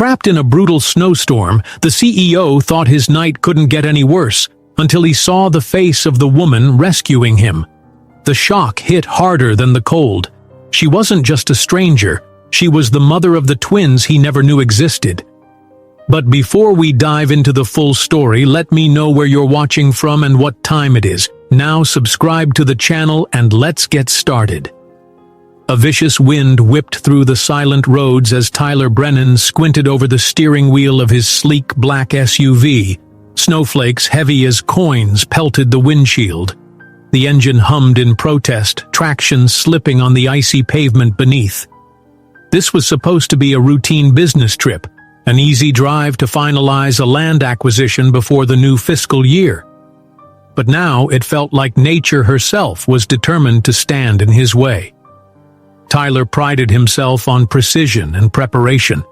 Trapped in a brutal snowstorm, the CEO thought his night couldn't get any worse until he saw the face of the woman rescuing him. The shock hit harder than the cold. She wasn't just a stranger, she was the mother of the twins he never knew existed. But before we dive into the full story, let me know where you're watching from and what time it is. Now subscribe to the channel and let's get started. A vicious wind whipped through the silent roads as Tyler Brennan squinted over the steering wheel of his sleek black SUV. Snowflakes heavy as coins pelted the windshield. The engine hummed in protest, traction slipping on the icy pavement beneath. This was supposed to be a routine business trip, an easy drive to finalize a land acquisition before the new fiscal year. But now it felt like nature herself was determined to stand in his way. Tyler prided himself on precision and preparation.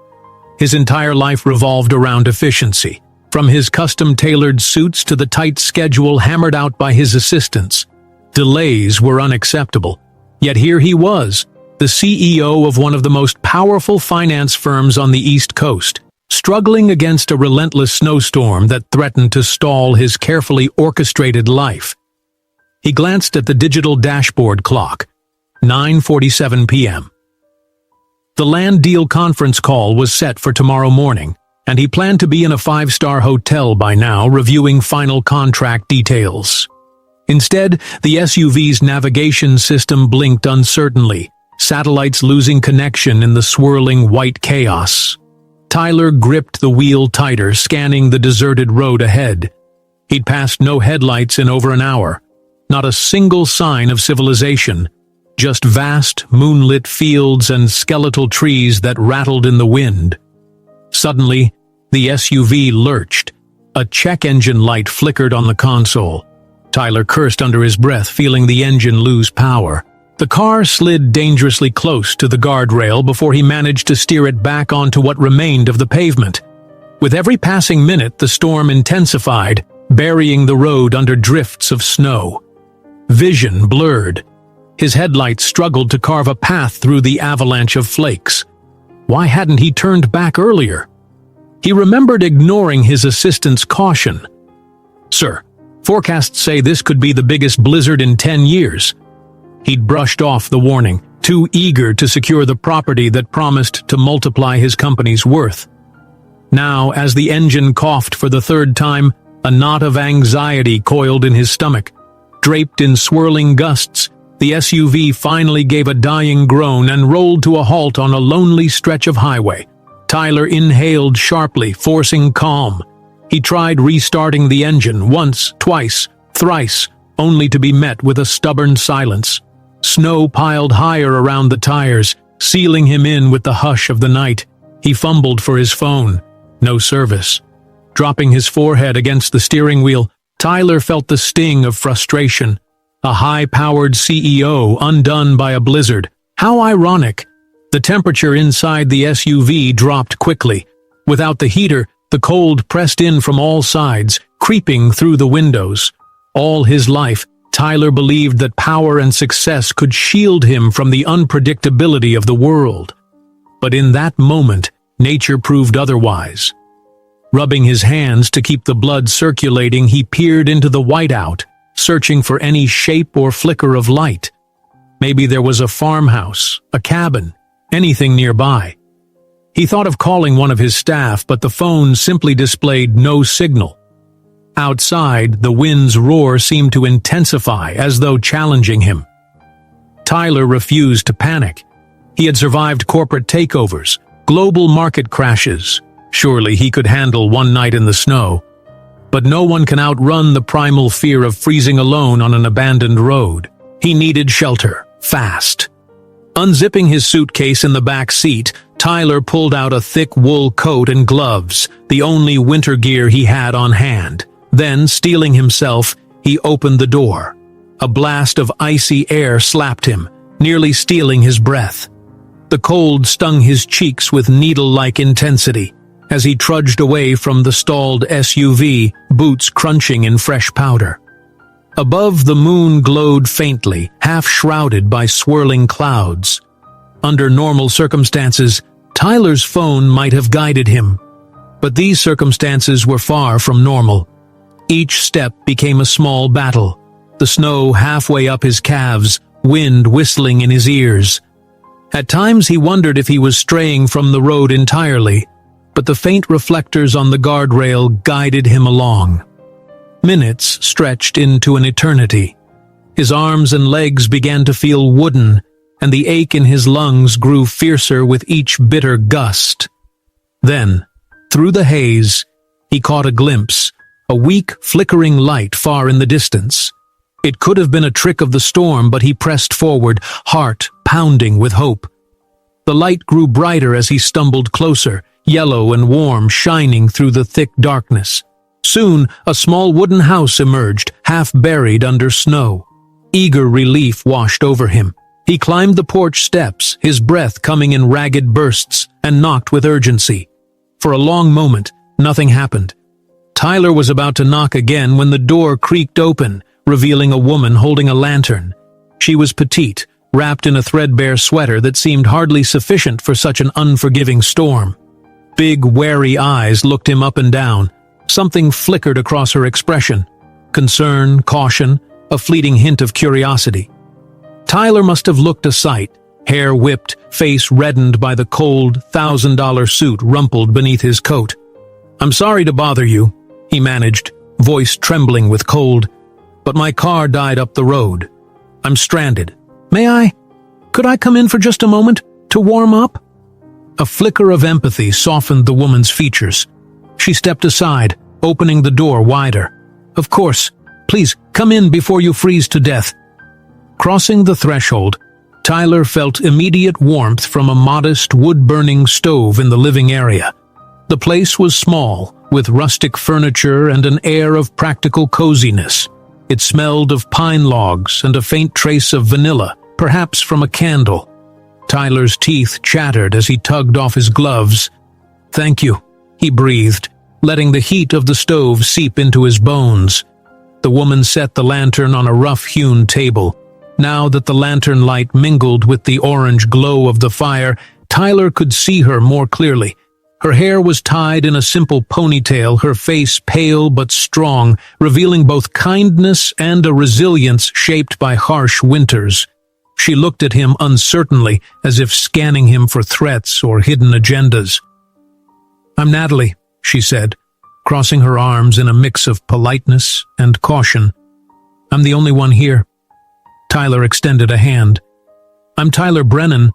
His entire life revolved around efficiency, from his custom-tailored suits to the tight schedule hammered out by his assistants. Delays were unacceptable, yet here he was, the CEO of one of the most powerful finance firms on the East Coast, struggling against a relentless snowstorm that threatened to stall his carefully orchestrated life. He glanced at the digital dashboard clock. 9:47 p.m. The land deal conference call was set for tomorrow morning, and he planned to be in a five-star hotel by now reviewing final contract details. Instead, the SUV's navigation system blinked uncertainly, satellites losing connection in the swirling white chaos. Tyler gripped the wheel tighter, scanning the deserted road ahead. He'd passed no headlights in over an hour, not a single sign of civilization. Just vast, moonlit fields and skeletal trees that rattled in the wind. Suddenly, the SUV lurched. A check engine light flickered on the console. Tyler cursed under his breath, feeling the engine lose power. The car slid dangerously close to the guardrail before he managed to steer it back onto what remained of the pavement. With every passing minute, the storm intensified, burying the road under drifts of snow. Vision blurred. His headlights struggled to carve a path through the avalanche of flakes. Why hadn't he turned back earlier? He remembered ignoring his assistant's caution. "Sir, forecasts say this could be the biggest blizzard in 10 years. He'd brushed off the warning, too eager to secure the property that promised to multiply his company's worth. Now, as the engine coughed for the third time, a knot of anxiety coiled in his stomach. Draped in swirling gusts, the SUV finally gave a dying groan and rolled to a halt on a lonely stretch of highway. Tyler inhaled sharply, forcing calm. He tried restarting the engine once, twice, thrice, only to be met with a stubborn silence. Snow piled higher around the tires, sealing him in with the hush of the night. He fumbled for his phone. No service. Dropping his forehead against the steering wheel, Tyler felt the sting of frustration. A high-powered CEO undone by a blizzard. How ironic. The temperature inside the SUV dropped quickly. Without the heater, the cold pressed in from all sides, creeping through the windows. All his life, Tyler believed that power and success could shield him from the unpredictability of the world. But in that moment, nature proved otherwise. Rubbing his hands to keep the blood circulating, he peered into the whiteout, searching for any shape or flicker of light. Maybe there was a farmhouse, a cabin, anything nearby. He thought of calling one of his staff, but the phone simply displayed no signal. Outside, the wind's roar seemed to intensify, as though challenging him. Tyler refused to panic. He had survived corporate takeovers, global market crashes. Surely he could handle one night in the snow. But no one can outrun the primal fear of freezing alone on an abandoned road. He needed shelter, fast. Unzipping his suitcase in the back seat, Tyler pulled out a thick wool coat and gloves, the only winter gear he had on hand. Then, steeling himself, he opened the door. A blast of icy air slapped him, nearly stealing his breath. The cold stung his cheeks with needle-like intensity as he trudged away from the stalled SUV, boots crunching in fresh powder. Above, the moon glowed faintly, half shrouded by swirling clouds. Under normal circumstances, Tyler's phone might have guided him, but these circumstances were far from normal. Each step became a small battle, the snow halfway up his calves, wind whistling in his ears. At times he wondered if he was straying from the road entirely, but the faint reflectors on the guardrail guided him along. Minutes stretched into an eternity. His arms and legs began to feel wooden, and the ache in his lungs grew fiercer with each bitter gust. Then, through the haze, he caught a glimpse, a weak, flickering light far in the distance. It could have been a trick of the storm, but he pressed forward, heart pounding with hope. The light grew brighter as he stumbled closer, yellow and warm, shining through the thick darkness. Soon, a small wooden house emerged, half buried under snow. Eager relief washed over him. He climbed the porch steps, his breath coming in ragged bursts, and knocked with urgency. For a long moment, nothing happened. Tyler was about to knock again when the door creaked open, revealing a woman holding a lantern. She was petite, wrapped in a threadbare sweater that seemed hardly sufficient for such an unforgiving storm. Big, wary eyes looked him up and down. Something flickered across her expression. Concern, caution, a fleeting hint of curiosity. Tyler must have looked a sight, hair whipped, face reddened by the cold, $1,000 suit rumpled beneath his coat. "I'm sorry to bother you," he managed, voice trembling with cold, "but my car died up the road. I'm stranded. Could I come in for just a moment, to warm up?" A flicker of empathy softened the woman's features. She stepped aside, opening the door wider. "Of course. Please, come in before you freeze to death." Crossing the threshold, Tyler felt immediate warmth from a modest wood-burning stove in the living area. The place was small, with rustic furniture and an air of practical coziness. It smelled of pine logs and a faint trace of vanilla, perhaps from a candle. Tyler's teeth chattered as he tugged off his gloves. "Thank you," he breathed, letting the heat of the stove seep into his bones. The woman set the lantern on a rough-hewn table. Now that the lantern light mingled with the orange glow of the fire, Tyler could see her more clearly. Her hair was tied in a simple ponytail, her face pale but strong, revealing both kindness and a resilience shaped by harsh winters. She looked at him uncertainly, as if scanning him for threats or hidden agendas. "I'm Natalie," she said, crossing her arms in a mix of politeness and caution. "I'm the only one here." Tyler extended a hand. "I'm Tyler Brennan.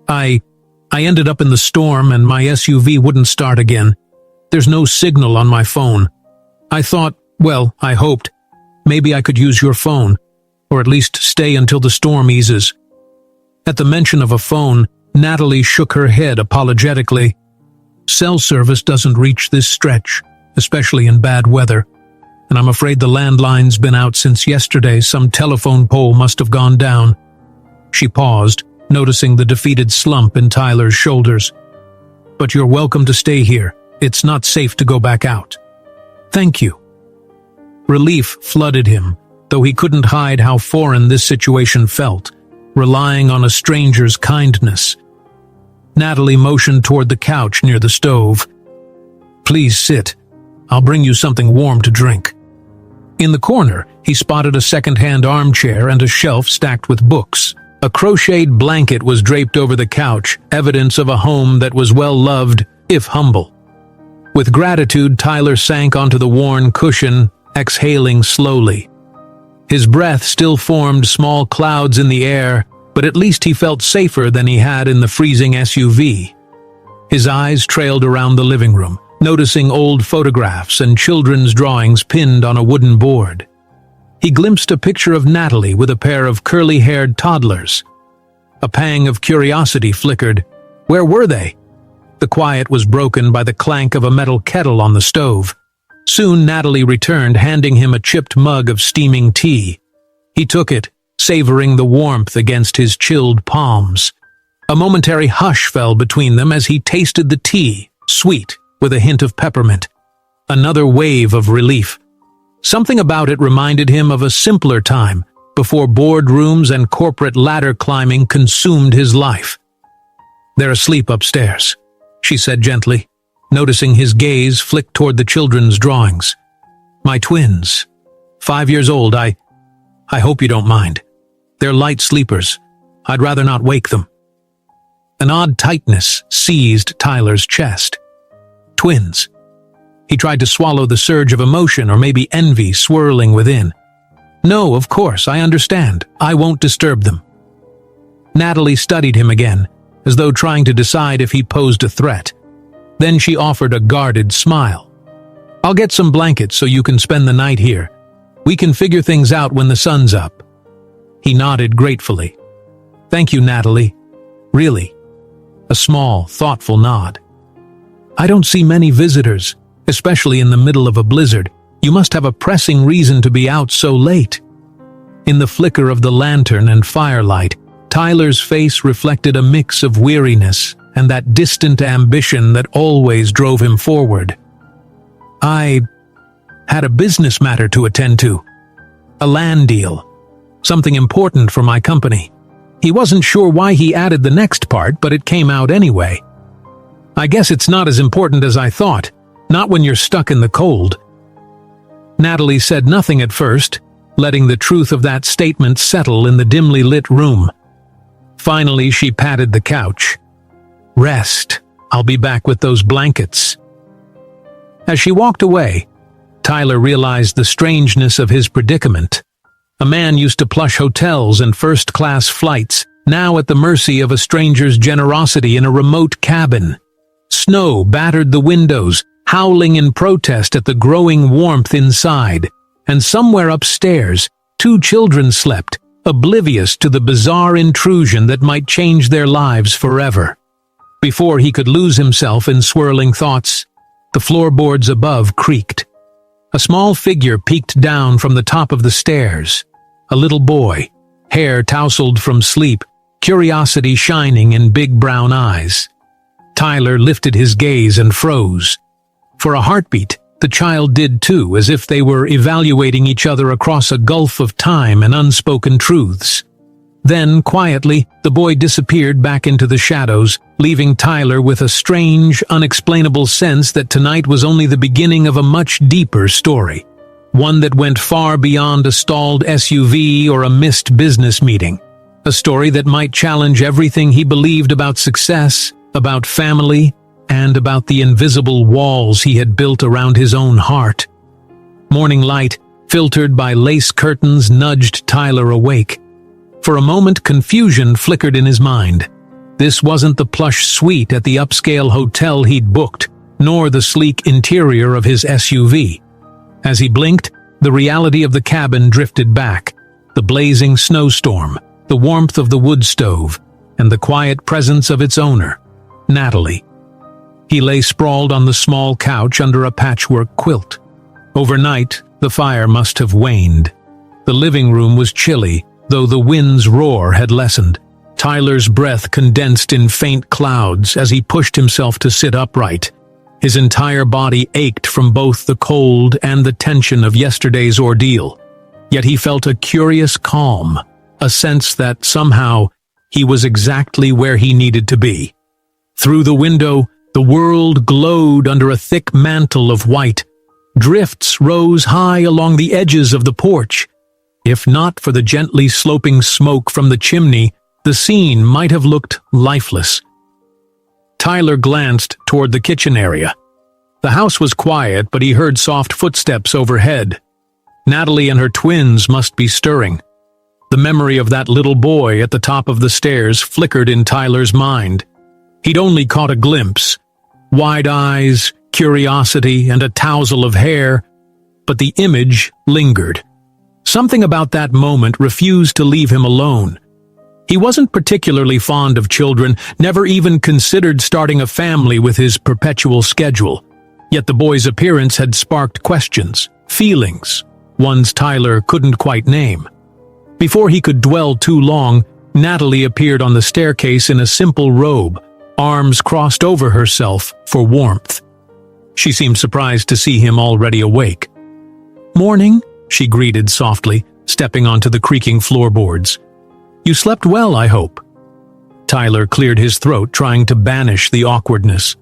I ended up in the storm and my SUV wouldn't start again. There's no signal on my phone. I thought, well, I hoped, maybe I could use your phone, or at least stay until the storm eases." At the mention of a phone, Natalie shook her head apologetically. "Cell service doesn't reach this stretch, especially in bad weather. And I'm afraid the landline's been out since yesterday. Some telephone pole must have gone down." She paused, noticing the defeated slump in Tyler's shoulders. "But you're welcome to stay here. It's not safe to go back out." "Thank you." Relief flooded him, though he couldn't hide how foreign this situation felt, relying on a stranger's kindness. Natalie motioned toward the couch near the stove. "Please sit. I'll bring you something warm to drink." In the corner, he spotted a second-hand armchair and a shelf stacked with books. A crocheted blanket was draped over the couch, evidence of a home that was well-loved, if humble. With gratitude, Tyler sank onto the worn cushion, exhaling slowly. His breath still formed small clouds in the air, but at least he felt safer than he had in the freezing SUV. His eyes trailed around the living room, noticing old photographs and children's drawings pinned on a wooden board. He glimpsed a picture of Natalie with a pair of curly-haired toddlers. A pang of curiosity flickered. Where were they? The quiet was broken by the clank of a metal kettle on the stove. Soon Natalie returned, handing him a chipped mug of steaming tea. He took it, savoring the warmth against his chilled palms. A momentary hush fell between them as he tasted the tea, sweet, with a hint of peppermint. Another wave of relief. Something about it reminded him of a simpler time, before boardrooms and corporate ladder climbing consumed his life. "They're asleep upstairs," she said gently, noticing his gaze flick toward the children's drawings. "My twins. 5 years old. I hope you don't mind. They're light sleepers. I'd rather not wake them." An odd tightness seized Tyler's chest. Twins. He tried to swallow the surge of emotion or maybe envy swirling within. "No, of course, I understand. I won't disturb them." Natalie studied him again, as though trying to decide if he posed a threat. Then she offered a guarded smile. "I'll get some blankets so you can spend the night here. We can figure things out when the sun's up." He nodded gratefully. "Thank you, Natalie. Really." A small, thoughtful nod. "I don't see many visitors, especially in the middle of a blizzard. You must have a pressing reason to be out so late." In the flicker of the lantern and firelight, Tyler's face reflected a mix of weariness and that distant ambition that always drove him forward. "I had a business matter to attend to. A land deal. Something important for my company." He wasn't sure why he added the next part, but it came out anyway. "I guess it's not as important as I thought. Not when you're stuck in the cold." Natalie said nothing at first, letting the truth of that statement settle in the dimly lit room. Finally, she patted the couch. "Rest. I'll be back with those blankets." As she walked away, Tyler realized the strangeness of his predicament. A man used to plush hotels and first-class flights, now at the mercy of a stranger's generosity in a remote cabin. Snow battered the windows, howling in protest at the growing warmth inside, and somewhere upstairs, 2 children slept, oblivious to the bizarre intrusion that might change their lives forever. Before he could lose himself in swirling thoughts, the floorboards above creaked. A small figure peeked down from the top of the stairs. A little boy, hair tousled from sleep, curiosity shining in big brown eyes. Tyler lifted his gaze and froze. For a heartbeat, the child did too, as if they were evaluating each other across a gulf of time and unspoken truths. Then, quietly, the boy disappeared back into the shadows, leaving Tyler with a strange, unexplainable sense that tonight was only the beginning of a much deeper story. One that went far beyond a stalled SUV or a missed business meeting. A story that might challenge everything he believed about success, about family, and about the invisible walls he had built around his own heart. Morning light, filtered by lace curtains, nudged Tyler awake. For a moment, confusion flickered in his mind. This wasn't the plush suite at the upscale hotel he'd booked, nor the sleek interior of his SUV. As he blinked, the reality of the cabin drifted back. The blazing snowstorm, the warmth of the wood stove, and the quiet presence of its owner, Natalie. He lay sprawled on the small couch under a patchwork quilt. Overnight, the fire must have waned. The living room was chilly, though the wind's roar had lessened. Tyler's breath condensed in faint clouds as he pushed himself to sit upright. His entire body ached from both the cold and the tension of yesterday's ordeal. Yet he felt a curious calm, a sense that somehow he was exactly where he needed to be. Through the window, the world glowed under a thick mantle of white. Drifts rose high along the edges of the porch. If not for the gently sloping smoke from the chimney, the scene might have looked lifeless. Tyler glanced toward the kitchen area. The house was quiet, but he heard soft footsteps overhead. Natalie and her twins must be stirring. The memory of that little boy at the top of the stairs flickered in Tyler's mind. He'd only caught a glimpse. Wide eyes, curiosity, and a tousle of hair. But the image lingered. Something about that moment refused to leave him alone. He wasn't particularly fond of children, never even considered starting a family with his perpetual schedule. Yet the boy's appearance had sparked questions, feelings, ones Tyler couldn't quite name. Before he could dwell too long, Natalie appeared on the staircase in a simple robe, arms crossed over herself for warmth. She seemed surprised to see him already awake. "Morning," she greeted softly, stepping onto the creaking floorboards. "You slept well, I hope." Tyler cleared his throat, trying to banish the awkwardness.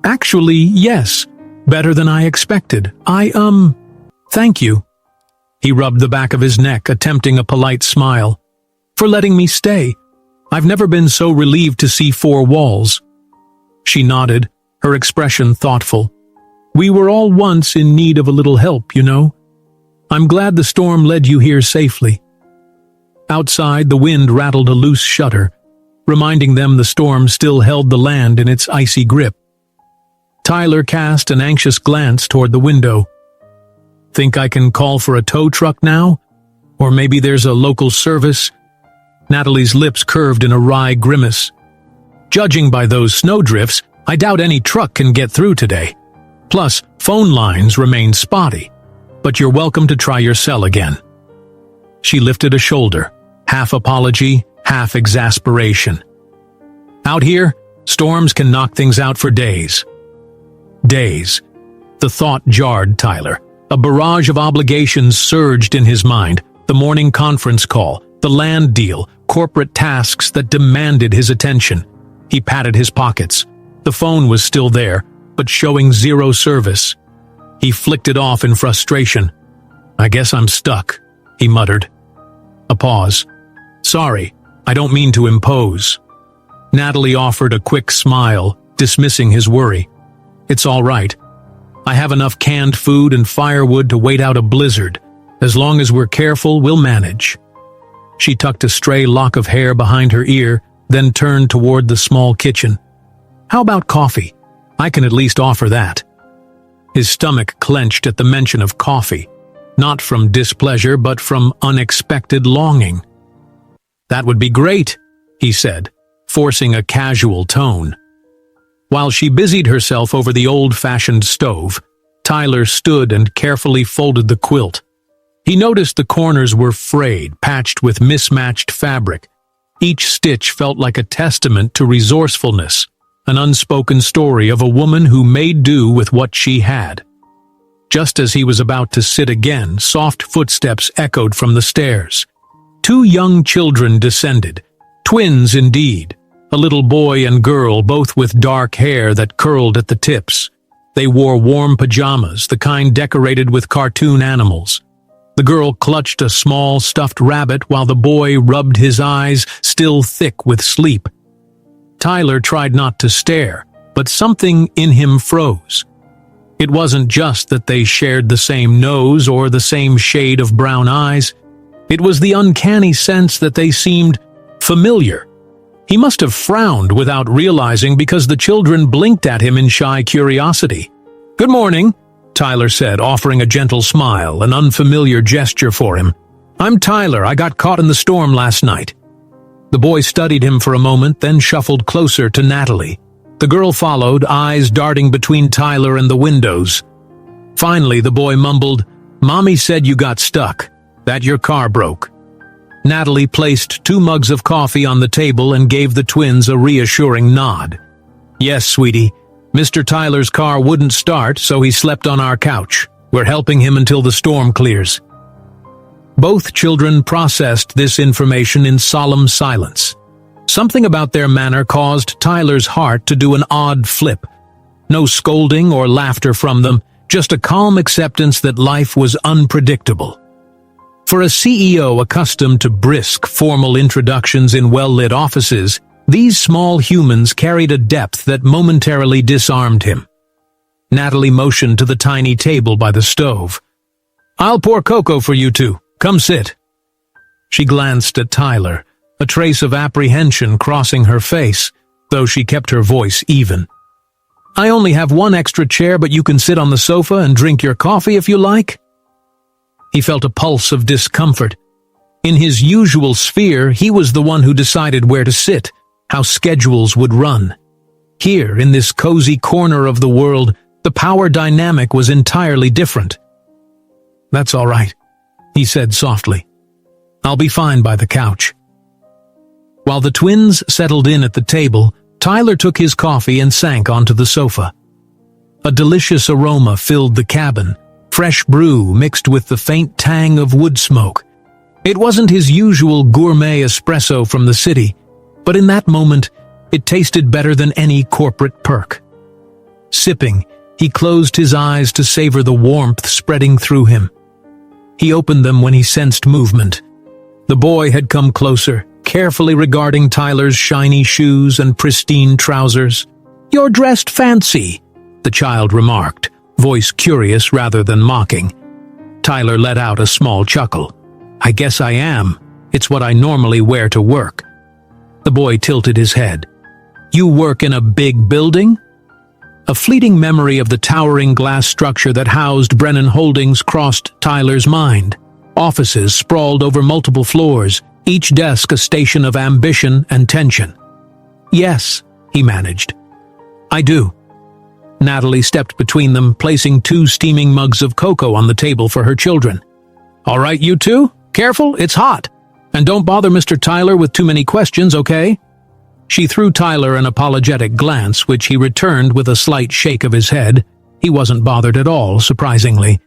Actually, yes. Better than I expected. Thank you. He rubbed the back of his neck, attempting a polite smile. For letting me stay. I've never been so relieved to see four walls. She nodded, her expression thoughtful. We were all once in need of a little help, you know. I'm glad the storm led you here safely. Outside, the wind rattled a loose shutter, reminding them the storm still held the land in its icy grip. Tyler cast an anxious glance toward the window. Think I can call for a tow truck now? Or maybe there's a local service? Natalie's lips curved in a wry grimace. Judging by those snowdrifts, I doubt any truck can get through today. Plus, phone lines remain spotty. But you're welcome to try your cell again. She lifted a shoulder, half apology, half exasperation. Out here, storms can knock things out for days. Days. The thought jarred Tyler. A barrage of obligations surged in his mind. The morning conference call, the land deal, corporate tasks that demanded his attention. He patted his pockets. The phone was still there, but showing zero service. He flicked it off in frustration. I guess I'm stuck, he muttered. A pause. Sorry, I don't mean to impose. Natalie offered a quick smile, dismissing his worry. It's all right. I have enough canned food and firewood to wait out a blizzard. As long as we're careful, we'll manage. She tucked a stray lock of hair behind her ear, then turned toward the small kitchen. How about coffee? I can at least offer that. His stomach clenched at the mention of coffee, not from displeasure but from unexpected longing. That would be great, he said, forcing a casual tone. While she busied herself over the old-fashioned stove, Tyler stood and carefully folded the quilt. He noticed the corners were frayed, patched with mismatched fabric. Each stitch felt like a testament to resourcefulness, an unspoken story of a woman who made do with what she had. Just as he was about to sit again, soft footsteps echoed from the stairs. Two young children descended, twins indeed. A little boy and girl, both with dark hair that curled at the tips. They wore warm pajamas, the kind decorated with cartoon animals. The girl clutched a small stuffed rabbit while the boy rubbed his eyes, still thick with sleep. Tyler tried not to stare, but something in him froze. It wasn't just that they shared the same nose or the same shade of brown eyes. It was the uncanny sense that they seemed familiar. He must have frowned without realizing because the children blinked at him in shy curiosity. Good morning, Tyler said, offering a gentle smile, an unfamiliar gesture for him. I'm Tyler. I got caught in the storm last night. The boy studied him for a moment, then shuffled closer to Natalie. The girl followed, eyes darting between Tyler and the windows. Finally, the boy mumbled, Mommy said you got stuck, that your car broke. Natalie placed 2 mugs of coffee on the table and gave the twins a reassuring nod. Yes, sweetie. Mr. Tyler's car wouldn't start, so he slept on our couch. We're helping him until the storm clears. Both children processed this information in solemn silence. Something about their manner caused Tyler's heart to do an odd flip. No scolding or laughter from them, just a calm acceptance that life was unpredictable. For a CEO accustomed to brisk, formal introductions in well-lit offices, these small humans carried a depth that momentarily disarmed him. Natalie motioned to the tiny table by the stove. I'll pour cocoa for you two. Come sit. She glanced at Tyler, a trace of apprehension crossing her face, though she kept her voice even. I only have 1 extra chair, but you can sit on the sofa and drink your coffee if you like. He felt a pulse of discomfort. In his usual sphere, he was the one who decided where to sit, how schedules would run. Here, in this cozy corner of the world, the power dynamic was entirely different. That's all right, he said softly. I'll be fine by the couch. While the twins settled in at the table, Tyler took his coffee and sank onto the sofa. A delicious aroma filled the cabin, fresh brew mixed with the faint tang of wood smoke. It wasn't his usual gourmet espresso from the city, but in that moment, it tasted better than any corporate perk. Sipping, he closed his eyes to savor the warmth spreading through him. He opened them when he sensed movement. The boy had come closer, carefully regarding Tyler's shiny shoes and pristine trousers. "You're dressed fancy," the child remarked, voice curious rather than mocking. Tyler let out a small chuckle. "I guess I am. It's what I normally wear to work." The boy tilted his head. "You work in a big building?" A fleeting memory of the towering glass structure that housed Brennan Holdings crossed Tyler's mind. Offices sprawled over multiple floors, each desk a station of ambition and tension. "Yes," he managed. "I do." Natalie stepped between them, placing 2 steaming mugs of cocoa on the table for her children. "All right, you two, careful, it's hot. And don't bother Mr. Tyler with too many questions, okay?" She threw Tyler an apologetic glance, which he returned with a slight shake of his head. He wasn't bothered at all, surprisingly.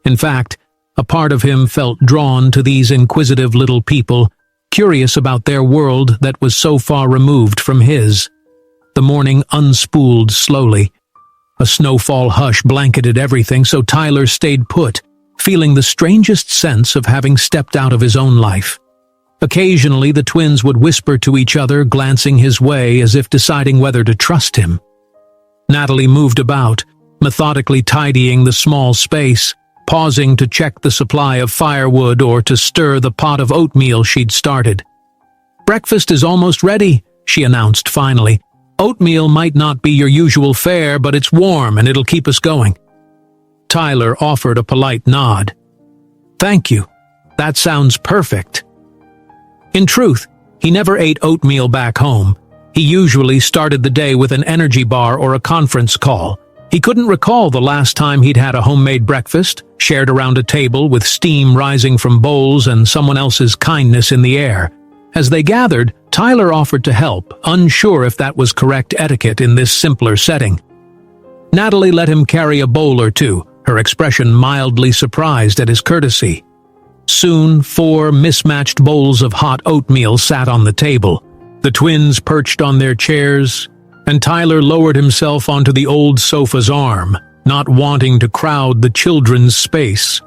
In fact, a part of him felt drawn to these inquisitive little people, curious about their world that was so far removed from his. The morning unspooled slowly. A snowfall hush blanketed everything, so Tyler stayed put, feeling the strangest sense of having stepped out of his own life. Occasionally, the twins would whisper to each other, glancing his way as if deciding whether to trust him. Natalie moved about, methodically tidying the small space, pausing to check the supply of firewood or to stir the pot of oatmeal she'd started. "Breakfast is almost ready," she announced finally. "Oatmeal might not be your usual fare, but it's warm and it'll keep us going." Tyler offered a polite nod. "Thank you. That sounds perfect." In truth, he never ate oatmeal back home. He usually started the day with an energy bar or a conference call. He couldn't recall the last time he'd had a homemade breakfast, shared around a table with steam rising from bowls and someone else's kindness in the air. As they gathered, Tyler offered to help, unsure if that was correct etiquette in this simpler setting. Natalie let him carry a bowl or two, her expression mildly surprised at his courtesy. Soon, 4 mismatched bowls of hot oatmeal sat on the table. The twins perched on their chairs, and Tyler lowered himself onto the old sofa's arm, not wanting to crowd the children's space.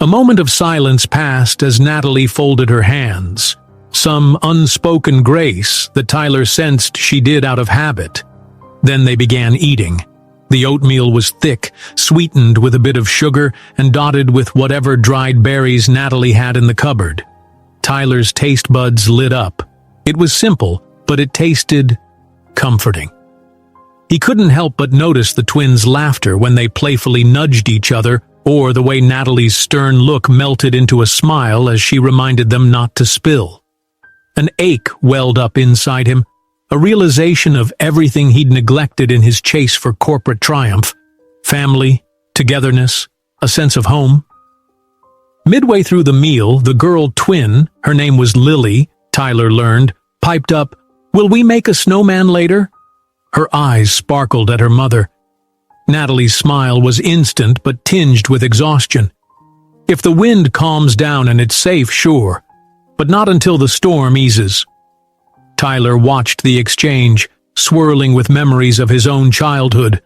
A moment of silence passed as Natalie folded her hands, some unspoken grace that Tyler sensed she did out of habit. Then they began eating. The oatmeal was thick, sweetened with a bit of sugar, and dotted with whatever dried berries Natalie had in the cupboard. Tyler's taste buds lit up. It was simple, but it tasted comforting. He couldn't help but notice the twins' laughter when they playfully nudged each other, or the way Natalie's stern look melted into a smile as she reminded them not to spill. An ache welled up inside him, a realization of everything he'd neglected in his chase for corporate triumph. Family, togetherness, a sense of home. Midway through the meal, the girl twin, her name was Lily, Tyler learned, piped up, "Will we make a snowman later?" Her eyes sparkled at her mother. Natalie's smile was instant but tinged with exhaustion. "If the wind calms down and it's safe, sure, but not until the storm eases." Tyler watched the exchange, swirling with memories of his own childhood,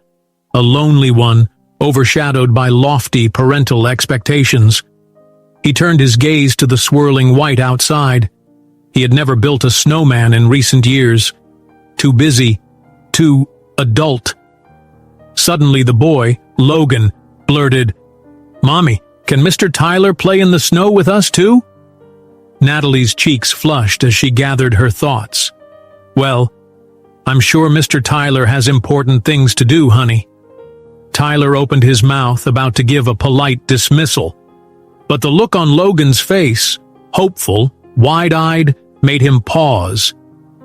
a lonely one, overshadowed by lofty parental expectations. He turned his gaze to the swirling white outside. He had never built a snowman in recent years. Too busy, too adult. Suddenly the boy, Logan, blurted, "Mommy, can Mr. Tyler play in the snow with us too?" Natalie's cheeks flushed as she gathered her thoughts. "Well, I'm sure Mr. Tyler has important things to do, honey." Tyler opened his mouth, about to give a polite dismissal. But the look on Logan's face, hopeful, wide-eyed, made him pause.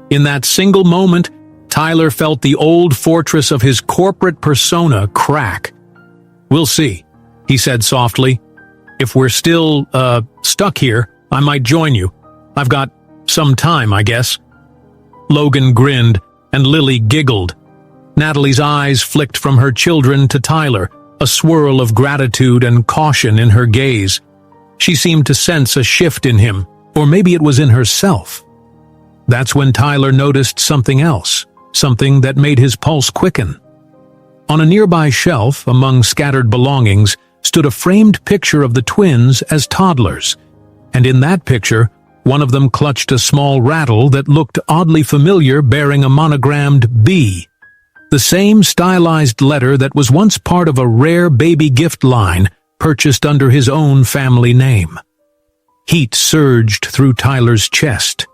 In that single moment, Tyler felt the old fortress of his corporate persona crack. "We'll see," he said softly. "If we're still, stuck here, I might join you. I've got some time, I guess." Logan grinned, and Lily giggled. Natalie's eyes flicked from her children to Tyler, a swirl of gratitude and caution in her gaze. She seemed to sense a shift in him, or maybe it was in herself. That's when Tyler noticed something else, something that made his pulse quicken. On a nearby shelf, among scattered belongings, stood a framed picture of the twins as toddlers, and in that picture, one of them clutched a small rattle that looked oddly familiar, bearing a monogrammed B, the same stylized letter that was once part of a rare baby gift line purchased under his own family name. Heat surged through Tyler's chest.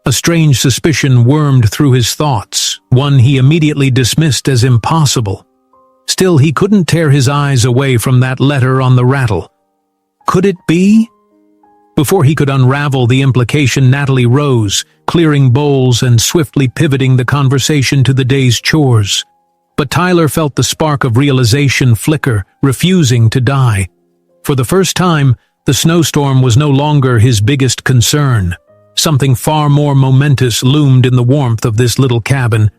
A strange suspicion wormed through his thoughts, one he immediately dismissed as impossible. Still, he couldn't tear his eyes away from that letter on the rattle. Could it be? Before he could unravel the implication, Natalie rose, clearing bowls and swiftly pivoting the conversation to the day's chores. But Tyler felt the spark of realization flicker, refusing to die. For the first time, the snowstorm was no longer his biggest concern. Something far more momentous loomed in the warmth of this little cabin.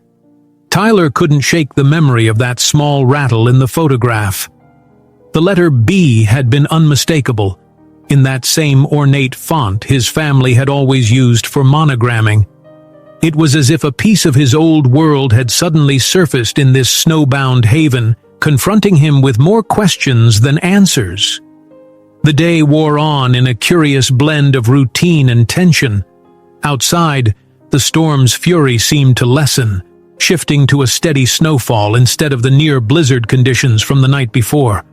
Tyler couldn't shake the memory of that small rattle in the photograph. The letter B had been unmistakable, in that same ornate font his family had always used for monogramming. It was as if a piece of his old world had suddenly surfaced in this snowbound haven, confronting him with more questions than answers. The day wore on in a curious blend of routine and tension. Outside, the storm's fury seemed to lessen, shifting to a steady snowfall instead of the near blizzard conditions from the night before.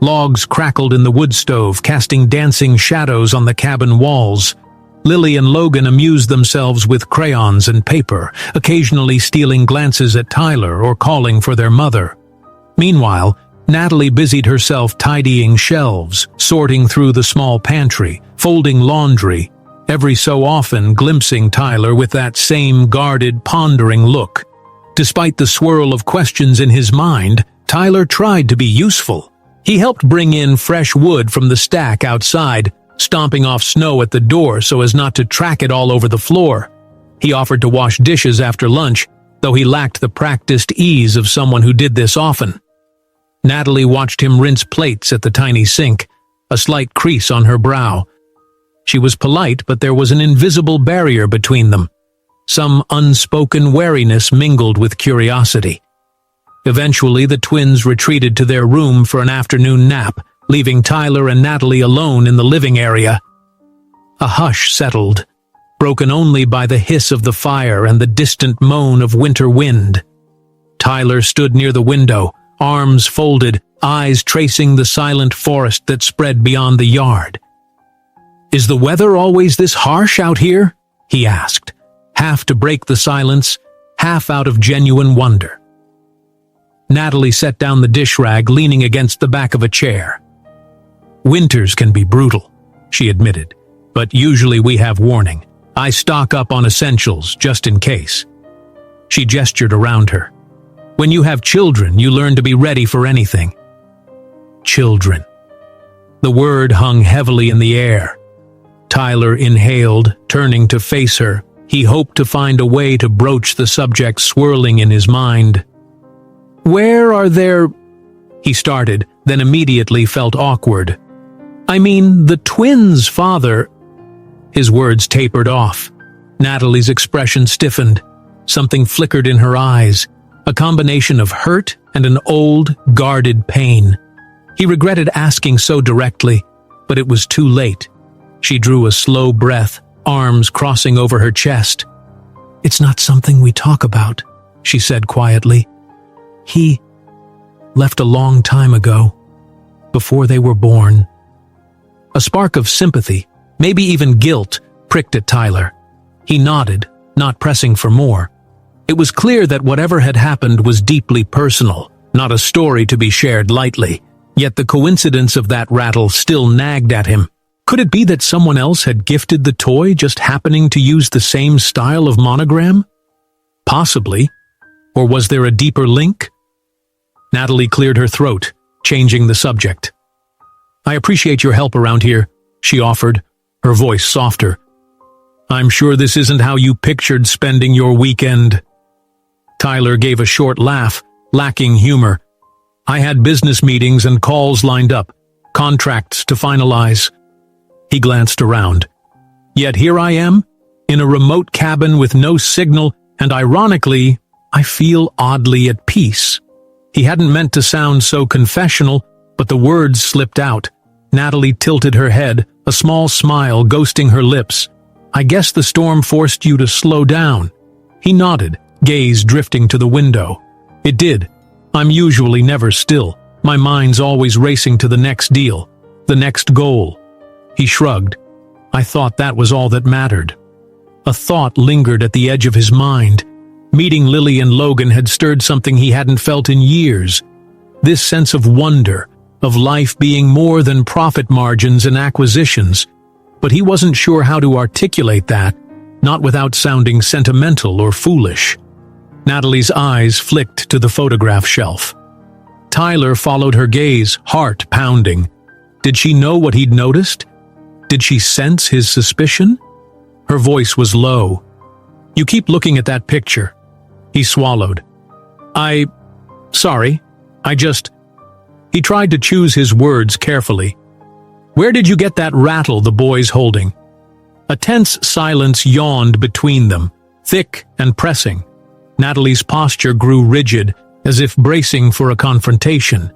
Logs crackled in the wood stove, casting dancing shadows on the cabin walls. Lily and Logan amused themselves with crayons and paper, occasionally stealing glances at Tyler or calling for their mother. Meanwhile, Natalie busied herself tidying shelves, sorting through the small pantry, folding laundry, every so often glimpsing Tyler with that same guarded, pondering look. Despite the swirl of questions in his mind, Tyler tried to be useful. He helped bring in fresh wood from the stack outside, stomping off snow at the door so as not to track it all over the floor. He offered to wash dishes after lunch, though he lacked the practiced ease of someone who did this often. Natalie watched him rinse plates at the tiny sink, a slight crease on her brow. She was polite, but there was an invisible barrier between them. Some unspoken wariness mingled with curiosity. Eventually, the twins retreated to their room for an afternoon nap, leaving Tyler and Natalie alone in the living area. A hush settled, broken only by the hiss of the fire and the distant moan of winter wind. Tyler stood near the window, arms folded, eyes tracing the silent forest that spread beyond the yard. "Is the weather always this harsh out here?" he asked, half to break the silence, half out of genuine wonder. Natalie set down the dish rag, leaning against the back of a chair. "Winters can be brutal," she admitted, "but usually we have warning. I stock up on essentials, just in case." She gestured around her. "When you have children, you learn to be ready for anything." Children. The word hung heavily in the air. Tyler inhaled, turning to face her. He hoped to find a way to broach the subject swirling in his mind. "Where are their—" he started, then immediately felt awkward. "I mean, the twins' father—" His words tapered off. Natalie's expression stiffened. Something flickered in her eyes, a combination of hurt and an old, guarded pain. He regretted asking so directly, but it was too late. She drew a slow breath, arms crossing over her chest. "It's not something we talk about," she said quietly. "He left a long time ago, before they were born." A spark of sympathy, maybe even guilt, pricked at Tyler. He nodded, not pressing for more. It was clear that whatever had happened was deeply personal, not a story to be shared lightly. Yet the coincidence of that rattle still nagged at him. Could it be that someone else had gifted the toy, just happening to use the same style of monogram? Possibly. Or was there a deeper link? Natalie cleared her throat, changing the subject. "I appreciate your help around here," she offered, her voice softer. "I'm sure this isn't how you pictured spending your weekend." Tyler gave a short laugh, lacking humor. "I had business meetings and calls lined up, contracts to finalize." He glanced around. "Yet here I am, in a remote cabin with no signal, and ironically, I feel oddly at peace." He hadn't meant to sound so confessional, but the words slipped out. Natalie tilted her head, a small smile ghosting her lips. "I guess the storm forced you to slow down." He nodded, gaze drifting to the window. "It did. I'm usually never still. My mind's always racing to the next deal, the next goal." He shrugged. "I thought that was all that mattered." A thought lingered at the edge of his mind. Meeting Lily and Logan had stirred something he hadn't felt in years. This sense of wonder, of life being more than profit margins and acquisitions. But he wasn't sure how to articulate that, not without sounding sentimental or foolish. Natalie's eyes flicked to the photograph shelf. Tyler followed her gaze, heart pounding. Did she know what he'd noticed? Did she sense his suspicion? Her voice was low. "You keep looking at that picture." He swallowed. Sorry, He tried to choose his words carefully. "Where did you get that rattle the boy's holding?" A tense silence yawned between them, thick and pressing. Natalie's posture grew rigid, as if bracing for a confrontation.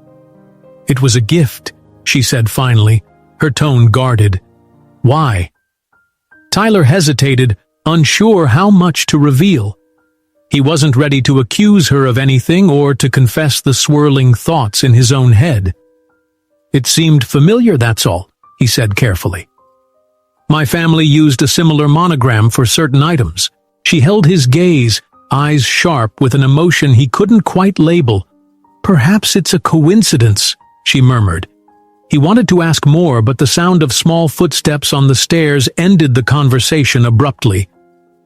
"It was a gift," she said finally, her tone guarded. "Why?" Tyler hesitated, unsure how much to reveal. He wasn't ready to accuse her of anything or to confess the swirling thoughts in his own head. "It seemed familiar, that's all," he said carefully. "My family used a similar monogram for certain items." She held his gaze, eyes sharp with an emotion he couldn't quite label. "Perhaps it's a coincidence," she murmured. He wanted to ask more, but the sound of small footsteps on the stairs ended the conversation abruptly.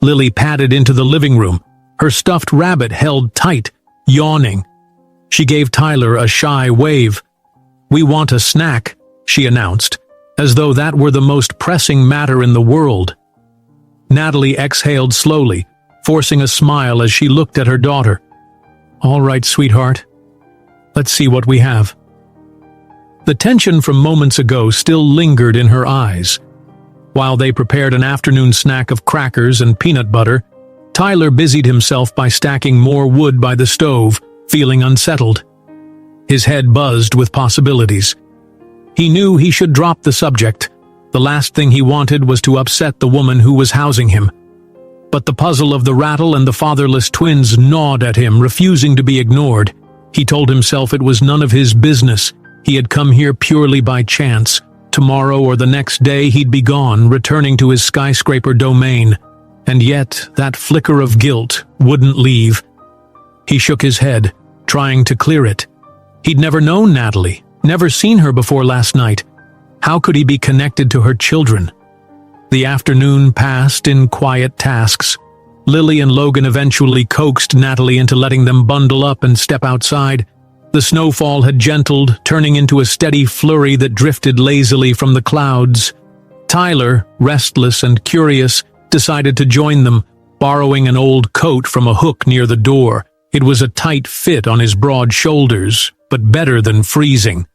Lily padded into the living room, her stuffed rabbit held tight, yawning. She gave Tyler a shy wave. "We want a snack," she announced, as though that were the most pressing matter in the world. Natalie exhaled slowly, forcing a smile as she looked at her daughter. "All right, sweetheart. Let's see what we have." The tension from moments ago still lingered in her eyes. While they prepared an afternoon snack of crackers and peanut butter, Tyler busied himself by stacking more wood by the stove, feeling unsettled. His head buzzed with possibilities. He knew he should drop the subject. The last thing he wanted was to upset the woman who was housing him. But the puzzle of the rattle and the fatherless twins gnawed at him, refusing to be ignored. He told himself it was none of his business. He had come here purely by chance. Tomorrow or the next day he'd be gone, returning to his skyscraper domain. And yet, that flicker of guilt wouldn't leave. He shook his head, trying to clear it. He'd never known Natalie, never seen her before last night. How could he be connected to her children? The afternoon passed in quiet tasks. Lily and Logan eventually coaxed Natalie into letting them bundle up and step outside. The snowfall had gentled, turning into a steady flurry that drifted lazily from the clouds. Tyler, restless and curious, decided to join them, borrowing an old coat from a hook near the door. It was a tight fit on his broad shoulders, but better than freezing.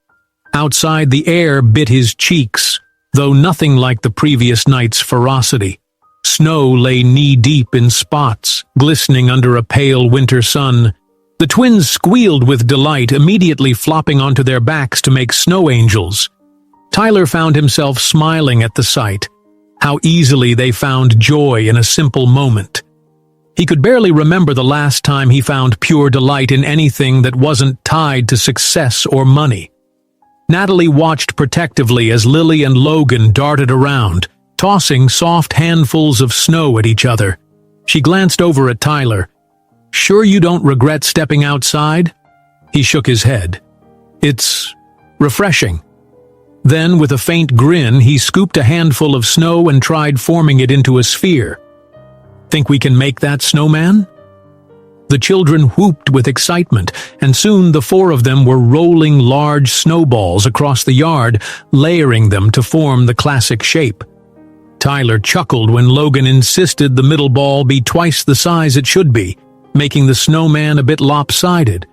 Outside, the air bit his cheeks, though nothing like the previous night's ferocity. Snow lay knee-deep in spots, glistening under a pale winter sun. The twins squealed with delight, immediately flopping onto their backs to make snow angels. Tyler found himself smiling at the sight. How easily they found joy in a simple moment. He could barely remember the last time he found pure delight in anything that wasn't tied to success or money. Natalie watched protectively as Lily and Logan darted around, tossing soft handfuls of snow at each other. She glanced over at Tyler. "Sure you don't regret stepping outside?" He shook his head. "It's refreshing." Then, with a faint grin, he scooped a handful of snow and tried forming it into a sphere. "Think we can make that snowman?" The children whooped with excitement, and soon the four of them were rolling large snowballs across the yard, layering them to form the classic shape. Tyler chuckled when Logan insisted the middle ball be twice the size it should be, making the snowman a bit lopsided.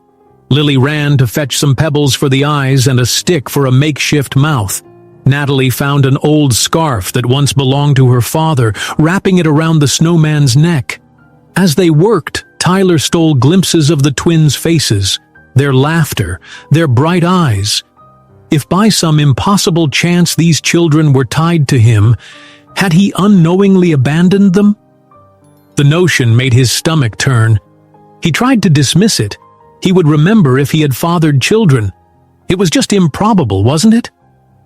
Lily ran to fetch some pebbles for the eyes and a stick for a makeshift mouth. Natalie found an old scarf that once belonged to her father, wrapping it around the snowman's neck. As they worked, Tyler stole glimpses of the twins' faces, their laughter, their bright eyes. If by some impossible chance these children were tied to him, had he unknowingly abandoned them? The notion made his stomach turn. He tried to dismiss it. He would remember if he had fathered children. It was just improbable, wasn't it?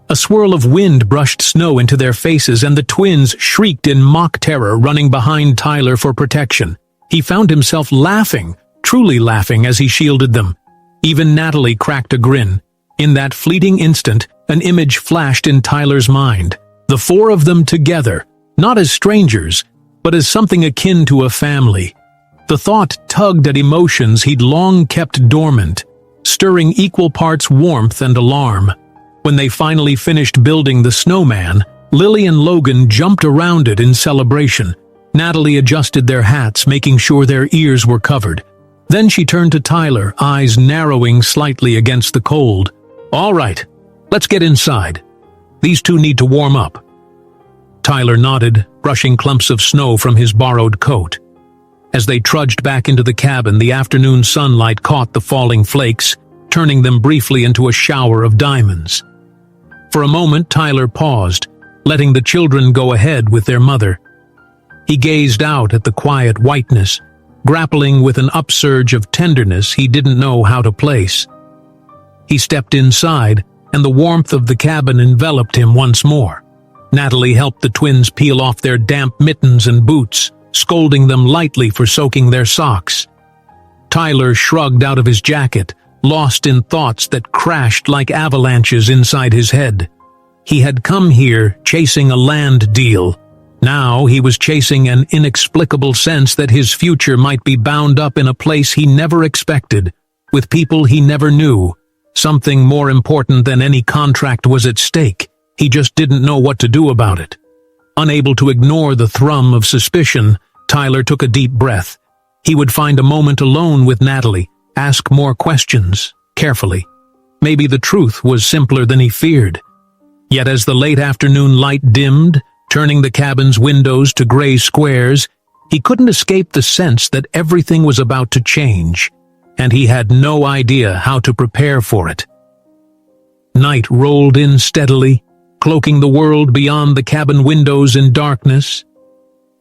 A swirl of wind brushed snow into their faces, and the twins shrieked in mock terror, running behind Tyler for protection. He found himself laughing, truly laughing, as he shielded them. Even Natalie cracked a grin. In that fleeting instant, an image flashed in Tyler's mind. The four of them together, not as strangers, but as something akin to a family. The thought tugged at emotions he'd long kept dormant, stirring equal parts warmth and alarm. When they finally finished building the snowman, Lily and Logan jumped around it in celebration. Natalie adjusted their hats, making sure their ears were covered. Then she turned to Tyler, eyes narrowing slightly against the cold. "All right, let's get inside. These two need to warm up." Tyler nodded, brushing clumps of snow from his borrowed coat. As they trudged back into the cabin, the afternoon sunlight caught the falling flakes, turning them briefly into a shower of diamonds. For a moment, Tyler paused, letting the children go ahead with their mother. He gazed out at the quiet whiteness, grappling with an upsurge of tenderness he didn't know how to place. He stepped inside, and the warmth of the cabin enveloped him once more. Natalie helped the twins peel off their damp mittens and boots, scolding them lightly for soaking their socks. Tyler shrugged out of his jacket, lost in thoughts that crashed like avalanches inside his head. He had come here chasing a land deal. Now he was chasing an inexplicable sense that his future might be bound up in a place he never expected, with people he never knew. Something more important than any contract was at stake. He just didn't know what to do about it. Unable to ignore the thrum of suspicion, Tyler took a deep breath. He would find a moment alone with Natalie, ask more questions, carefully. Maybe the truth was simpler than he feared. Yet as the late afternoon light dimmed, turning the cabin's windows to gray squares, he couldn't escape the sense that everything was about to change, and he had no idea how to prepare for it. Night rolled in steadily, cloaking the world beyond the cabin windows in darkness.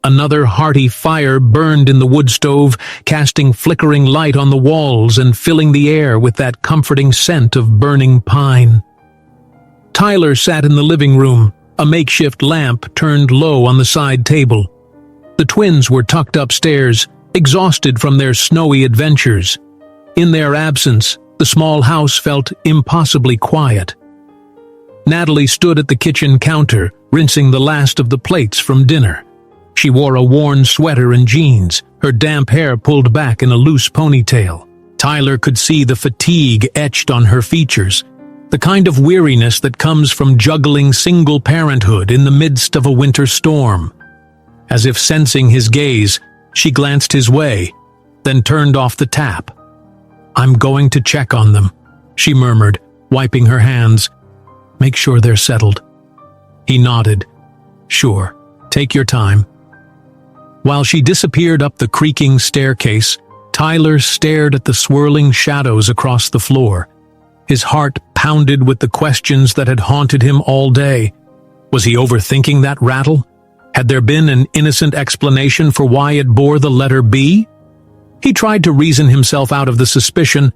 Another hearty fire burned in the wood stove, casting flickering light on the walls and filling the air with that comforting scent of burning pine. Tyler sat in the living room, a makeshift lamp turned low on the side table. The twins were tucked upstairs, exhausted from their snowy adventures. In their absence, the small house felt impossibly quiet. Natalie stood at the kitchen counter, rinsing the last of the plates from dinner. She wore a worn sweater and jeans, her damp hair pulled back in a loose ponytail. Tyler could see the fatigue etched on her features, the kind of weariness that comes from juggling single parenthood in the midst of a winter storm. As if sensing his gaze, she glanced his way, then turned off the tap. "I'm going to check on them," she murmured, wiping her hands. "Make sure they're settled." He nodded. "Sure, take your time." While she disappeared up the creaking staircase, Tyler stared at the swirling shadows across the floor. His heart pounded with the questions that had haunted him all day. Was he overthinking that rattle? Had there been an innocent explanation for why it bore the letter B? He tried to reason himself out of the suspicion.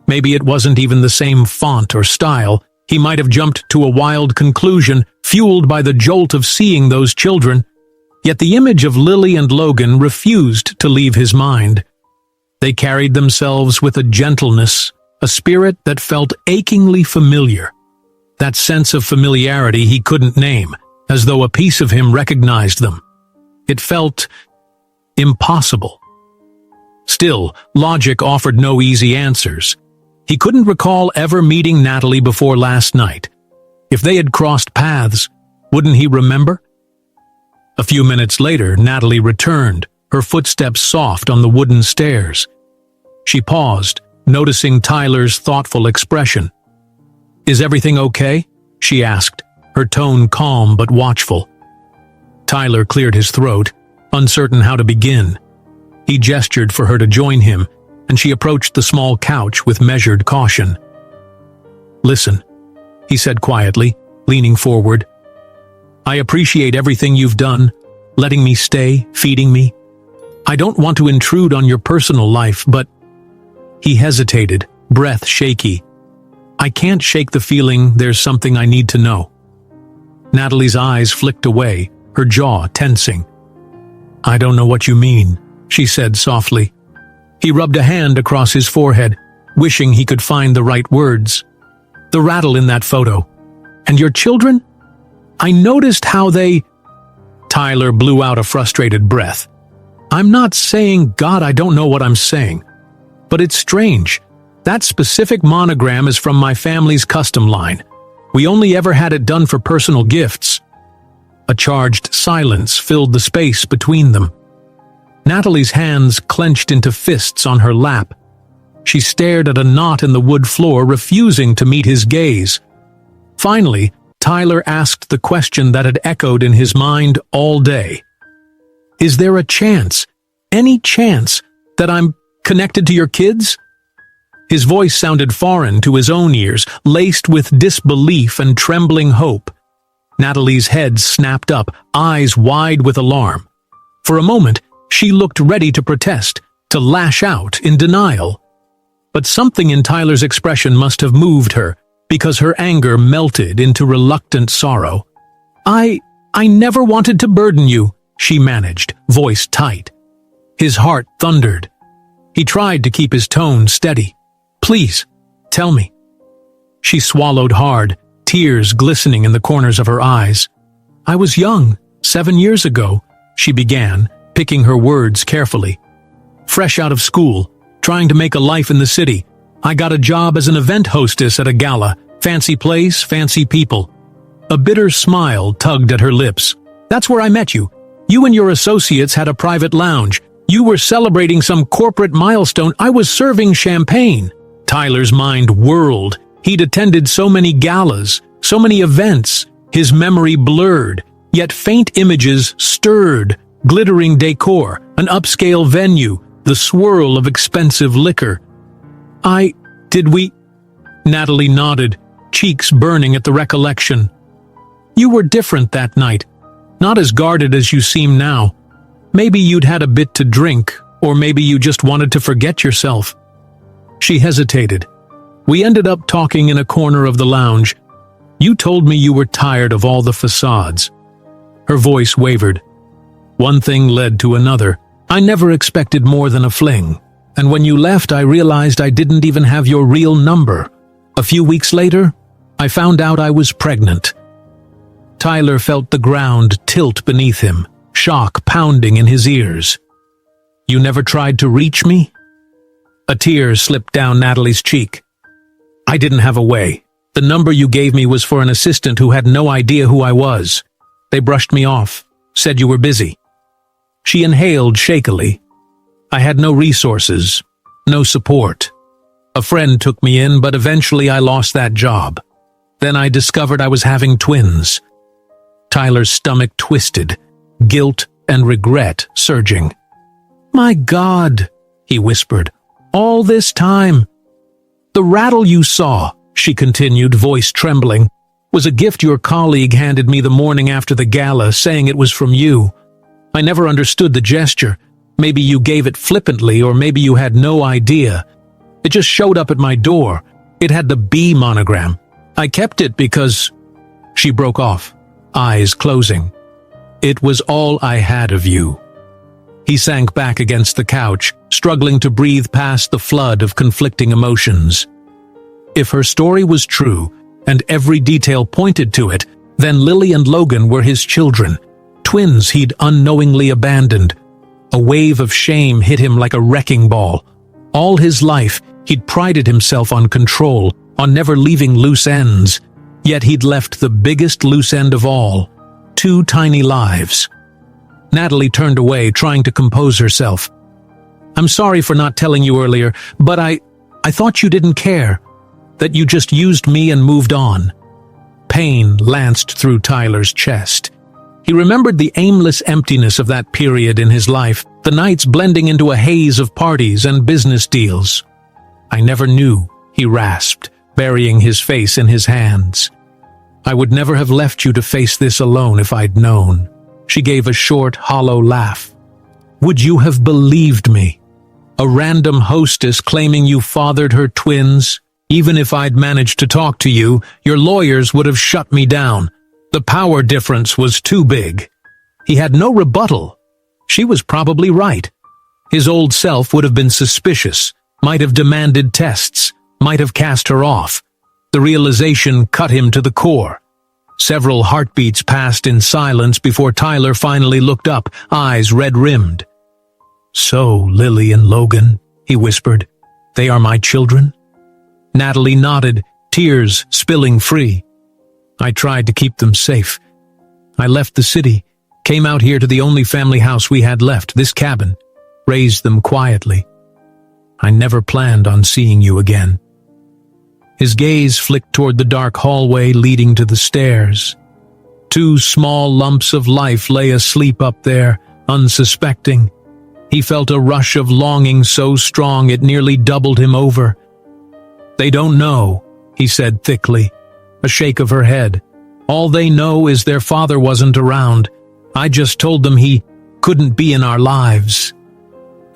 Maybe it wasn't even the same font or style. He might have jumped to a wild conclusion, fueled by the jolt of seeing those children. Yet the image of Lily and Logan refused to leave his mind. They carried themselves with a gentleness, a spirit that felt achingly familiar. That sense of familiarity he couldn't name, as though a piece of him recognized them. It felt impossible. Still, logic offered no easy answers. He couldn't recall ever meeting Natalie before last night. If they had crossed paths, wouldn't he remember? A few minutes later, Natalie returned, her footsteps soft on the wooden stairs. She paused, noticing Tyler's thoughtful expression. "Is everything okay?" she asked, her tone calm but watchful. Tyler cleared his throat, uncertain how to begin. He gestured for her to join him, and she approached the small couch with measured caution. "Listen," he said quietly, leaning forward. "I appreciate everything you've done, letting me stay, feeding me. I don't want to intrude on your personal life, but—" He hesitated, breath shaky. "I can't shake the feeling there's something I need to know." Natalie's eyes flicked away, her jaw tensing. "I don't know what you mean," she said softly. He rubbed a hand across his forehead, wishing he could find the right words. "The rattle in that photo. And your children? I noticed how they—" Tyler blew out a frustrated breath. "I'm not saying, God, I don't know what I'm saying. But it's strange. That specific monogram is from my family's custom line. We only ever had it done for personal gifts." A charged silence filled the space between them. Natalie's hands clenched into fists on her lap. She stared at a knot in the wood floor, refusing to meet his gaze. Finally, Tyler asked the question that had echoed in his mind all day. "Is there a chance, any chance, that I'm connected to your kids?" His voice sounded foreign to his own ears, laced with disbelief and trembling hope. Natalie's head snapped up, eyes wide with alarm. For a moment, she looked ready to protest, to lash out in denial. But something in Tyler's expression must have moved her, because her anger melted into reluctant sorrow. I never wanted to burden you," she managed, voice tight. His heart thundered. He tried to keep his tone steady. "Please, tell me." She swallowed hard, tears glistening in the corners of her eyes. "I was young, 7 years ago," she began, picking her words carefully. "Fresh out of school, trying to make a life in the city. I got a job as an event hostess at a gala. Fancy place, fancy people." A bitter smile tugged at her lips. "That's where I met you. You and your associates had a private lounge. You were celebrating some corporate milestone. I was serving champagne." Tyler's mind whirled. He'd attended so many galas, so many events. His memory blurred, yet faint images stirred. Glittering decor, an upscale venue, the swirl of expensive liquor. Did we? Natalie nodded, cheeks burning at the recollection. "You were different that night, not as guarded as you seem now. Maybe you'd had a bit to drink, or maybe you just wanted to forget yourself." She hesitated. "We ended up talking in a corner of the lounge. You told me you were tired of all the facades." Her voice wavered. "One thing led to another. I never expected more than a fling. And when you left, I realized I didn't even have your real number. A few weeks later, I found out I was pregnant." Tyler felt the ground tilt beneath him, shock pounding in his ears. "You never tried to reach me?" A tear slipped down Natalie's cheek. "I didn't have a way. The number you gave me was for an assistant who had no idea who I was. They brushed me off, said you were busy." She inhaled shakily. "I had no resources, no support. A friend took me in, but eventually I lost that job. Then I discovered I was having twins." Tyler's stomach twisted, guilt and regret surging. "My God," he whispered, "all this time." "The rattle you saw," she continued, voice trembling, "was a gift your colleague handed me the morning after the gala, saying it was from you. I never understood the gesture. Maybe you gave it flippantly, or maybe you had no idea. It just showed up at my door. It had the B monogram. I kept it because—" She broke off, eyes closing. "It was all I had of you." He sank back against the couch, struggling to breathe past the flood of conflicting emotions. If her story was true, and every detail pointed to it, then Lily and Logan were his children, twins he'd unknowingly abandoned. A wave of shame hit him like a wrecking ball. All his life, he'd prided himself on control, on never leaving loose ends. Yet he'd left the biggest loose end of all, 2 tiny lives. Natalie turned away, trying to compose herself. "I'm sorry for not telling you earlier, but I thought you didn't care, that you just used me and moved on." Pain lanced through Tyler's chest. He remembered the aimless emptiness of that period in his life, the nights blending into a haze of parties and business deals. "I never knew," he rasped, burying his face in his hands. "I would never have left you to face this alone if I'd known." She gave a short, hollow laugh. "Would you have believed me? A random hostess claiming you fathered her twins? Even if I'd managed to talk to you, your lawyers would have shut me down. The power difference was too big." He had no rebuttal. She was probably right. His old self would have been suspicious, might have demanded tests, might have cast her off. The realization cut him to the core. Several heartbeats passed in silence before Tyler finally looked up, eyes red-rimmed. "So, Lily and Logan," he whispered, "they are my children?" Natalie nodded, tears spilling free. "I tried to keep them safe. I left the city, came out here to the only family house we had left, this cabin, raised them quietly. I never planned on seeing you again." His gaze flicked toward the dark hallway leading to the stairs. Two small lumps of life lay asleep up there, unsuspecting. He felt a rush of longing so strong it nearly doubled him over. "They don't know," he said thickly. A shake of her head. "All they know is their father wasn't around. I just told them he couldn't be in our lives."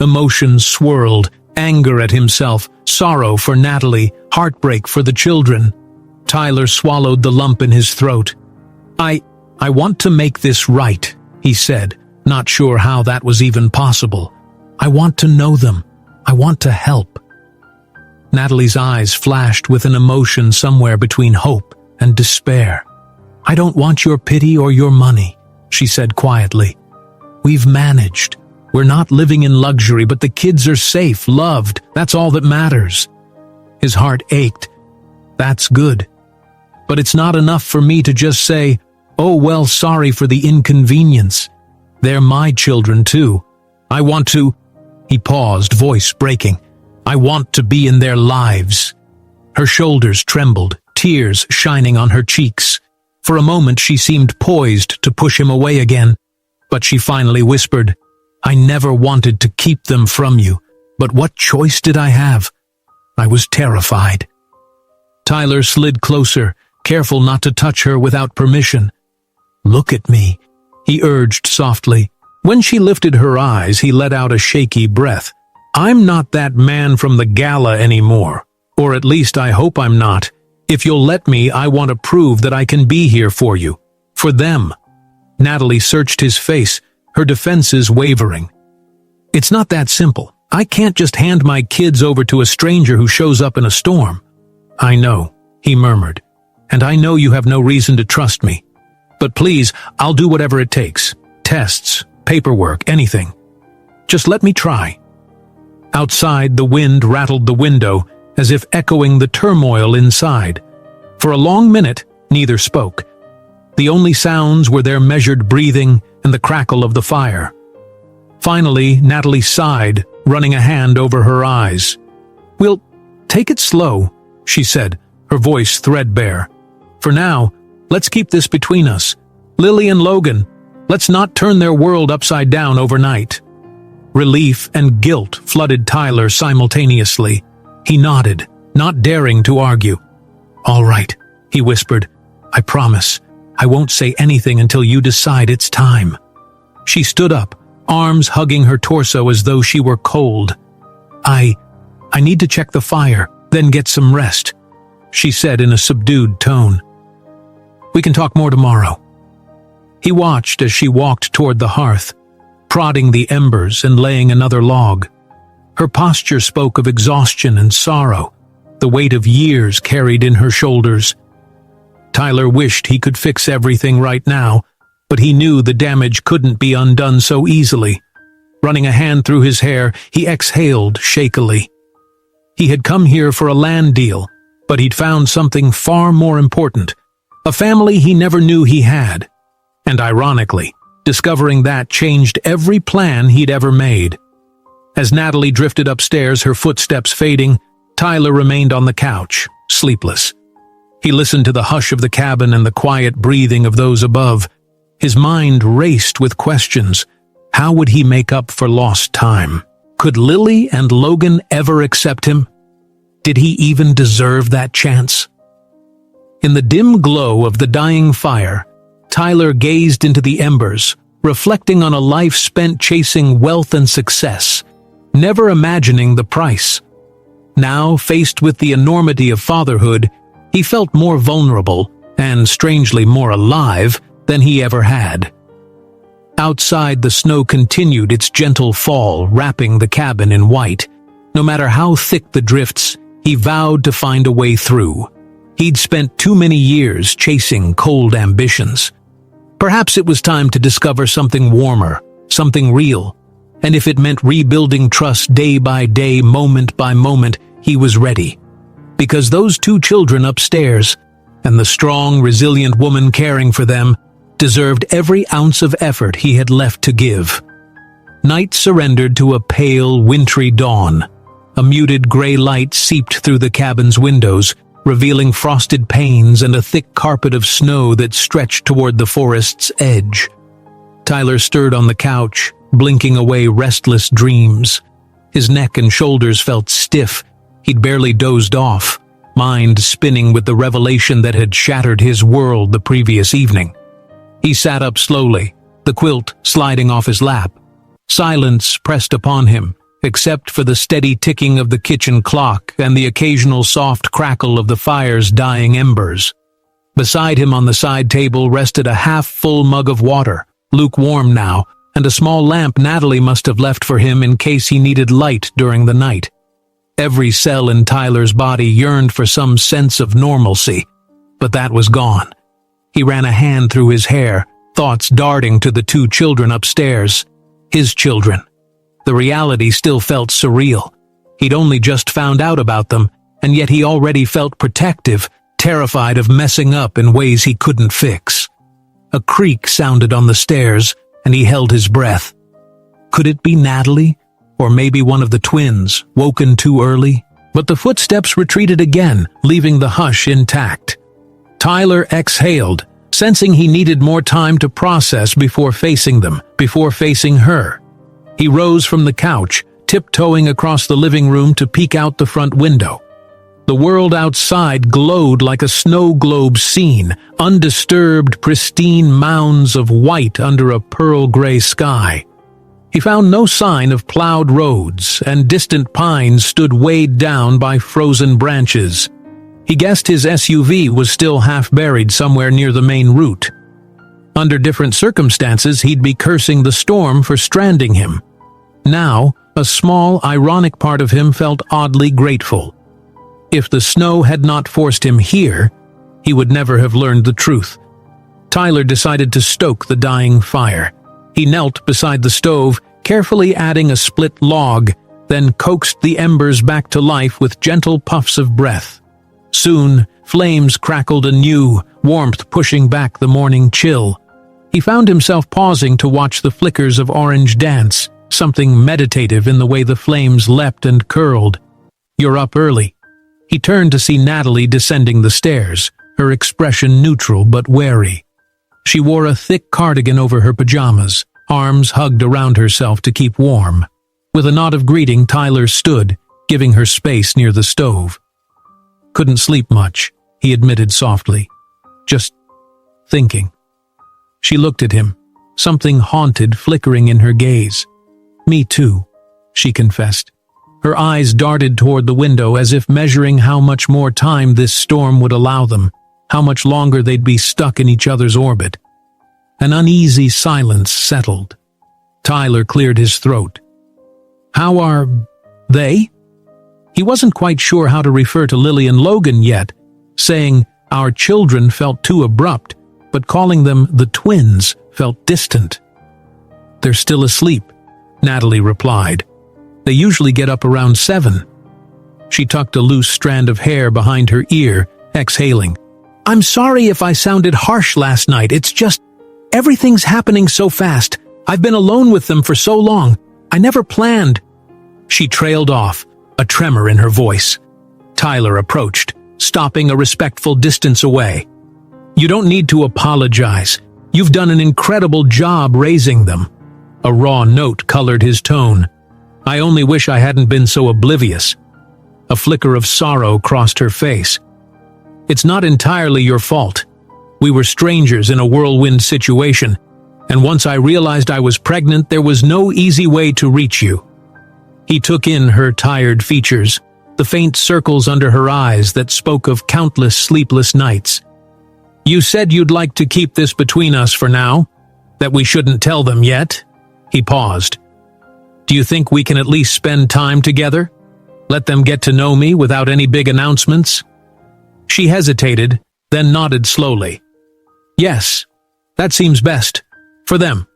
Emotions swirled, anger at himself, sorrow for Natalie, heartbreak for the children. Tyler swallowed the lump in his throat. I want to make this right," he said, not sure how that was even possible. "I want to know them. I want to help." Natalie's eyes flashed with an emotion somewhere between hope and despair. "I don't want your pity or your money," she said quietly. "We've managed. We're not living in luxury, but the kids are safe, loved. That's all that matters." His heart ached. "That's good. But it's not enough for me to just say, 'Oh, well, sorry for the inconvenience.' They're my children, too. I want to—" He paused, voice breaking. "I want to be in their lives." Her shoulders trembled, tears shining on her cheeks. For a moment she seemed poised to push him away again, but she finally whispered, "I never wanted to keep them from you, but what choice did I have? I was terrified." Tyler slid closer, careful not to touch her without permission. "Look at me," he urged softly. When she lifted her eyes, he let out a shaky breath. "I'm not that man from the gala anymore. Or at least I hope I'm not. If you'll let me, I want to prove that I can be here for you. For them." Natalie searched his face, her defenses wavering. "It's not that simple. I can't just hand my kids over to a stranger who shows up in a storm." "I know," he murmured, "and I know you have no reason to trust me. But please, I'll do whatever it takes. Tests, paperwork, anything. Just let me try." Outside, the wind rattled the window, as if echoing the turmoil inside. For a long minute, neither spoke. The only sounds were their measured breathing and the crackle of the fire. Finally, Natalie sighed, running a hand over her eyes. "We'll take it slow," she said, her voice threadbare. "For now, let's keep this between us. Lily and Logan, let's not turn their world upside down overnight." Relief and guilt flooded Tyler simultaneously. He nodded, not daring to argue. "All right," he whispered. "I promise. I won't say anything until you decide it's time." She stood up, arms hugging her torso as though she were cold. I need to check the fire, then get some rest," she said in a subdued tone. "We can talk more tomorrow." He watched as she walked toward the hearth, prodding the embers and laying another log. Her posture spoke of exhaustion and sorrow, the weight of years carried in her shoulders. Tyler wished he could fix everything right now, but he knew the damage couldn't be undone so easily. Running a hand through his hair, he exhaled shakily. He had come here for a land deal, but he'd found something far more important, a family he never knew he had. And ironically, discovering that changed every plan he'd ever made. As Natalie drifted upstairs, her footsteps fading, Tyler remained on the couch, sleepless. He listened to the hush of the cabin and the quiet breathing of those above. His mind raced with questions. How would he make up for lost time? Could Lily and Logan ever accept him? Did he even deserve that chance? In the dim glow of the dying fire, Tyler gazed into the embers, reflecting on a life spent chasing wealth and success, never imagining the price. Now, faced with the enormity of fatherhood, he felt more vulnerable and, strangely, more alive than he ever had. Outside, the snow continued its gentle fall, wrapping the cabin in white. No matter how thick the drifts, he vowed to find a way through. He'd spent too many years chasing cold ambitions. Perhaps it was time to discover something warmer, something real. And if it meant rebuilding trust day by day, moment by moment, he was ready. Because those two children upstairs, and the strong, resilient woman caring for them, deserved every ounce of effort he had left to give. Night surrendered to a pale, wintry dawn. A muted gray light seeped through the cabin's windows, revealing frosted panes and a thick carpet of snow that stretched toward the forest's edge. Tyler stirred on the couch, blinking away restless dreams. His neck and shoulders felt stiff. He'd barely dozed off, mind spinning with the revelation that had shattered his world the previous evening. He sat up slowly, the quilt sliding off his lap. Silence pressed upon him, except for the steady ticking of the kitchen clock and the occasional soft crackle of the fire's dying embers. Beside him on the side table rested a half-full mug of water, lukewarm now, and a small lamp Natalie must have left for him in case he needed light during the night. Every cell in Tyler's body yearned for some sense of normalcy, but that was gone. He ran a hand through his hair, thoughts darting to the two children upstairs. His children. The reality still felt surreal. He'd only just found out about them, and yet he already felt protective, terrified of messing up in ways he couldn't fix. A creak sounded on the stairs, and he held his breath. Could it be Natalie? Or maybe one of the twins, woken too early? But the footsteps retreated again, leaving the hush intact. Tyler exhaled, sensing he needed more time to process before facing them, before facing her. He rose from the couch, tiptoeing across the living room to peek out the front window. The world outside glowed like a snow globe scene, undisturbed, pristine mounds of white under a pearl-gray sky. He found no sign of plowed roads, and distant pines stood weighed down by frozen branches. He guessed his SUV was still half buried somewhere near the main route. Under different circumstances, he'd be cursing the storm for stranding him. Now, a small, ironic part of him felt oddly grateful. If the snow had not forced him here, he would never have learned the truth. Tyler decided to stoke the dying fire. He knelt beside the stove, carefully adding a split log, then coaxed the embers back to life with gentle puffs of breath. Soon, flames crackled anew, warmth pushing back the morning chill. He found himself pausing to watch the flickers of orange dance, something meditative in the way the flames leapt and curled. "You're up early." He turned to see Natalie descending the stairs, her expression neutral but wary. She wore a thick cardigan over her pajamas, arms hugged around herself to keep warm. With a nod of greeting, Tyler stood, giving her space near the stove. "Couldn't sleep much," he admitted softly. "Just thinking." She looked at him, something haunted flickering in her gaze. "Me too," she confessed. Her eyes darted toward the window as if measuring how much more time this storm would allow them, how much longer they'd be stuck in each other's orbit. An uneasy silence settled. Tyler cleared his throat. "How are they?" He wasn't quite sure how to refer to Lily and Logan yet. Saying "our children" felt too abrupt, but calling them the twins felt distant. "They're still asleep," Natalie replied. "They usually get up around 7. She tucked a loose strand of hair behind her ear, exhaling. "I'm sorry if I sounded harsh last night. It's just, everything's happening so fast. I've been alone with them for so long. I never planned." She trailed off, a tremor in her voice. Tyler approached, stopping a respectful distance away. "You don't need to apologize. You've done an incredible job raising them." A raw note colored his tone. "I only wish I hadn't been so oblivious." A flicker of sorrow crossed her face. "It's not entirely your fault. We were strangers in a whirlwind situation, and once I realized I was pregnant, there was no easy way to reach you." He took in her tired features, the faint circles under her eyes that spoke of countless sleepless nights. "You said you'd like to keep this between us for now, that we shouldn't tell them yet." He paused. "Do you think we can at least spend time together? Let them get to know me without any big announcements?" She hesitated, then nodded slowly. "Yes, that seems best. For them.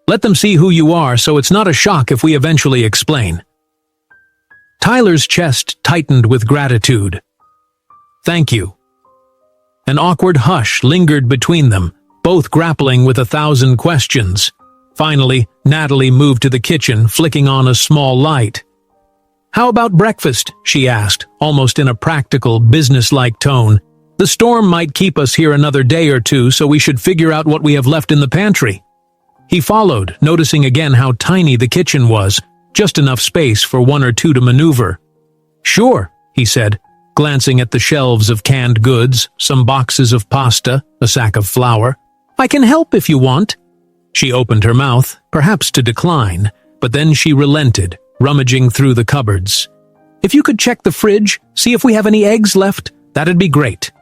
Let them see who you are, so it's not a shock if we eventually explain." Tyler's chest tightened with gratitude. "Thank you." An awkward hush lingered between them, both grappling with 1,000 questions. Finally, Natalie moved to the kitchen, flicking on a small light. "How about breakfast?" she asked, almost in a practical, businesslike tone. "The storm might keep us here another day or two, so we should figure out what we have left in the pantry." He followed, noticing again how tiny the kitchen was, just enough space for one or two to maneuver. "Sure," he said, glancing at the shelves of canned goods, some boxes of pasta, a sack of flour. "I can help if you want." She opened her mouth, perhaps to decline, but then she relented, rummaging through the cupboards. "If you could check the fridge, see if we have any eggs left, that'd be great."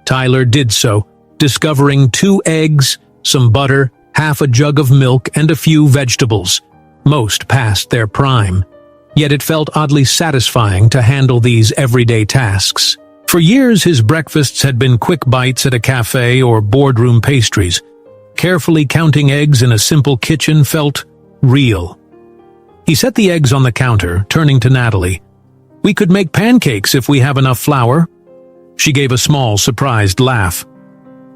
Tyler did so, discovering 2 eggs, some butter, half a jug of milk, and a few vegetables, most past their prime. Yet it felt oddly satisfying to handle these everyday tasks. For years his breakfasts had been quick bites at a cafe or boardroom pastries. Carefully counting eggs in a simple kitchen felt real. He set the eggs on the counter, turning to Natalie. "We could make pancakes if we have enough flour." She gave a small, surprised laugh.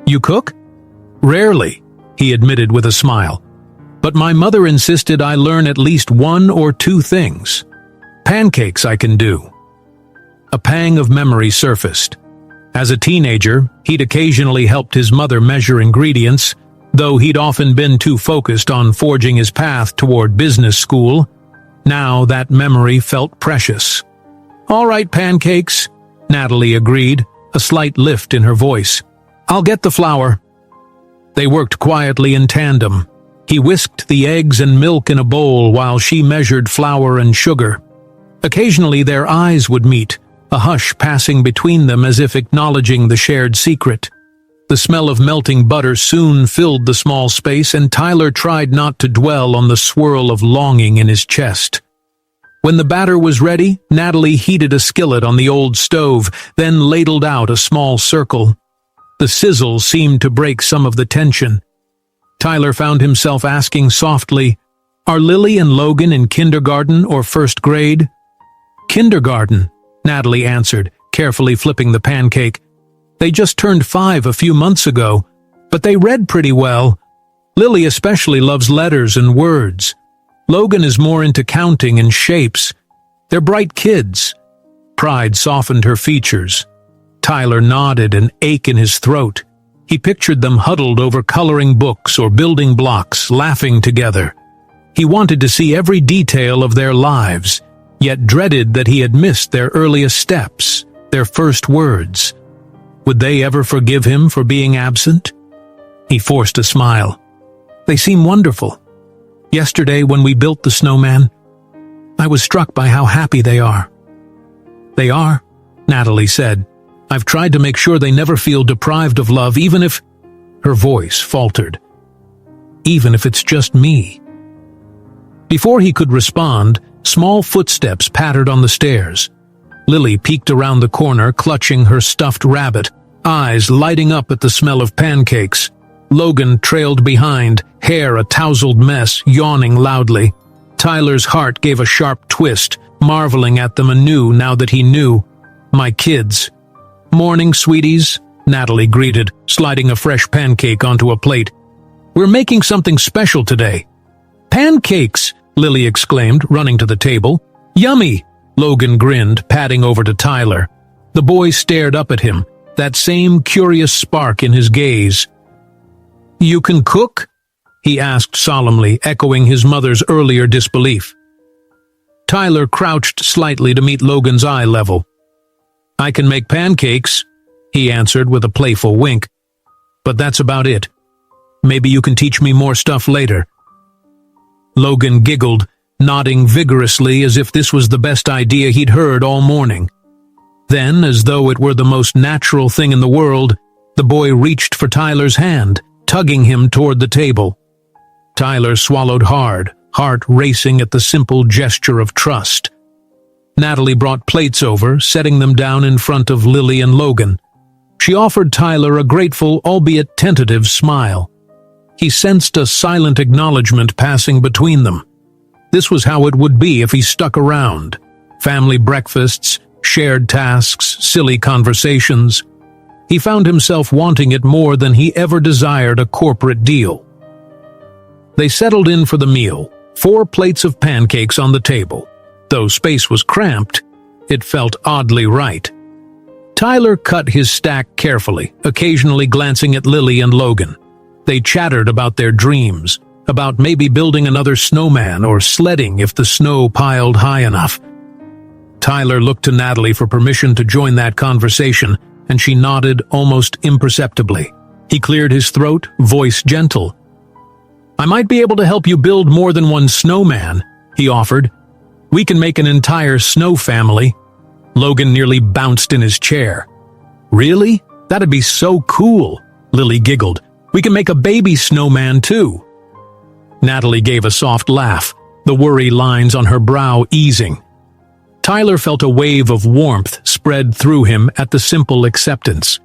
"You cook?" "Rarely," he admitted with a smile. "But my mother insisted I learn at least 1 or 2 things. Pancakes I can do." A pang of memory surfaced. As a teenager, he'd occasionally helped his mother measure ingredients, though he'd often been too focused on forging his path toward business school. Now that memory felt precious. "All right, pancakes," Natalie agreed, a slight lift in her voice. "I'll get the flour." They worked quietly in tandem. He whisked the eggs and milk in a bowl while she measured flour and sugar. Occasionally their eyes would meet, a hush passing between them as if acknowledging the shared secret. The smell of melting butter soon filled the small space, and Tyler tried not to dwell on the swirl of longing in his chest. When the batter was ready, Natalie heated a skillet on the old stove, then ladled out a small circle. The sizzle seemed to break some of the tension. Tyler found himself asking softly, "Are Lily and Logan in kindergarten or first grade?" "Kindergarten," Natalie answered, carefully flipping the pancake. "They just turned 5 a few months ago, but they read pretty well. Lily especially loves letters and words. Logan is more into counting and shapes. They're bright kids." Pride softened her features. Tyler nodded, an ache in his throat. He pictured them huddled over coloring books or building blocks, laughing together. He wanted to see every detail of their lives, yet dreaded that he had missed their earliest steps, their first words. Would they ever forgive him for being absent? He forced a smile. "They seem wonderful. Yesterday, when we built the snowman, I was struck by how happy they are." "They are," Natalie said. "I've tried to make sure they never feel deprived of love, even if—" Her voice faltered. "Even if it's just me." Before he could respond, small footsteps pattered on the stairs. Lily peeked around the corner, clutching her stuffed rabbit, eyes lighting up at the smell of pancakes. Logan trailed behind, hair a tousled mess, yawning loudly. Tyler's heart gave a sharp twist, marveling at them anew now that he knew. "My kids." "Morning, sweeties," Natalie greeted, sliding a fresh pancake onto a plate. "We're making something special today." "Pancakes!" Lily exclaimed, running to the table. "Yummy!" Logan grinned, padding over to Tyler. The boy stared up at him, that same curious spark in his gaze. "You can cook?" he asked solemnly, echoing his mother's earlier disbelief. Tyler crouched slightly to meet Logan's eye level. "I can make pancakes," he answered with a playful wink. "But that's about it. Maybe you can teach me more stuff later." Logan giggled, nodding vigorously as if this was the best idea he'd heard all morning. Then, as though it were the most natural thing in the world, the boy reached for Tyler's hand, tugging him toward the table. Tyler swallowed hard, heart racing at the simple gesture of trust. Natalie brought plates over, setting them down in front of Lily and Logan. She offered Tyler a grateful, albeit tentative, smile. He sensed a silent acknowledgement passing between them. This was how it would be if he stuck around. Family breakfasts, shared tasks, silly conversations. He found himself wanting it more than he ever desired a corporate deal. They settled in for the meal, 4 plates of pancakes on the table. Though space was cramped, it felt oddly right. Tyler cut his stack carefully, occasionally glancing at Lily and Logan. They chattered about their dreams, about maybe building another snowman or sledding if the snow piled high enough. Tyler looked to Natalie for permission to join that conversation, and she nodded almost imperceptibly. He cleared his throat, voice gentle. "I might be able to help you build more than one snowman," he offered. "We can make an entire snow family." Logan nearly bounced in his chair. "Really? That'd be so cool," Lily giggled. "We can make a baby snowman, too." Natalie gave a soft laugh, the worry lines on her brow easing. Tyler felt a wave of warmth spread through him at the simple acceptance.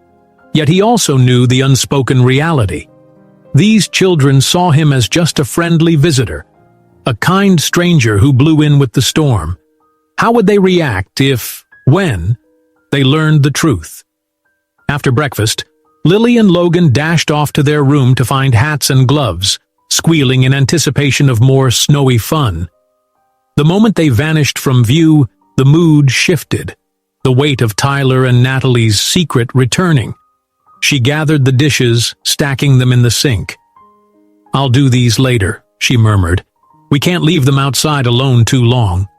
Yet he also knew the unspoken reality. These children saw him as just a friendly visitor, a kind stranger who blew in with the storm. How would they react if, when, they learned the truth? After breakfast, Lily and Logan dashed off to their room to find hats and gloves, squealing in anticipation of more snowy fun. The moment they vanished from view, the mood shifted, the weight of Tyler and Natalie's secret returning. She gathered the dishes, stacking them in the sink. "I'll do these later," she murmured. "We can't leave them outside alone too long."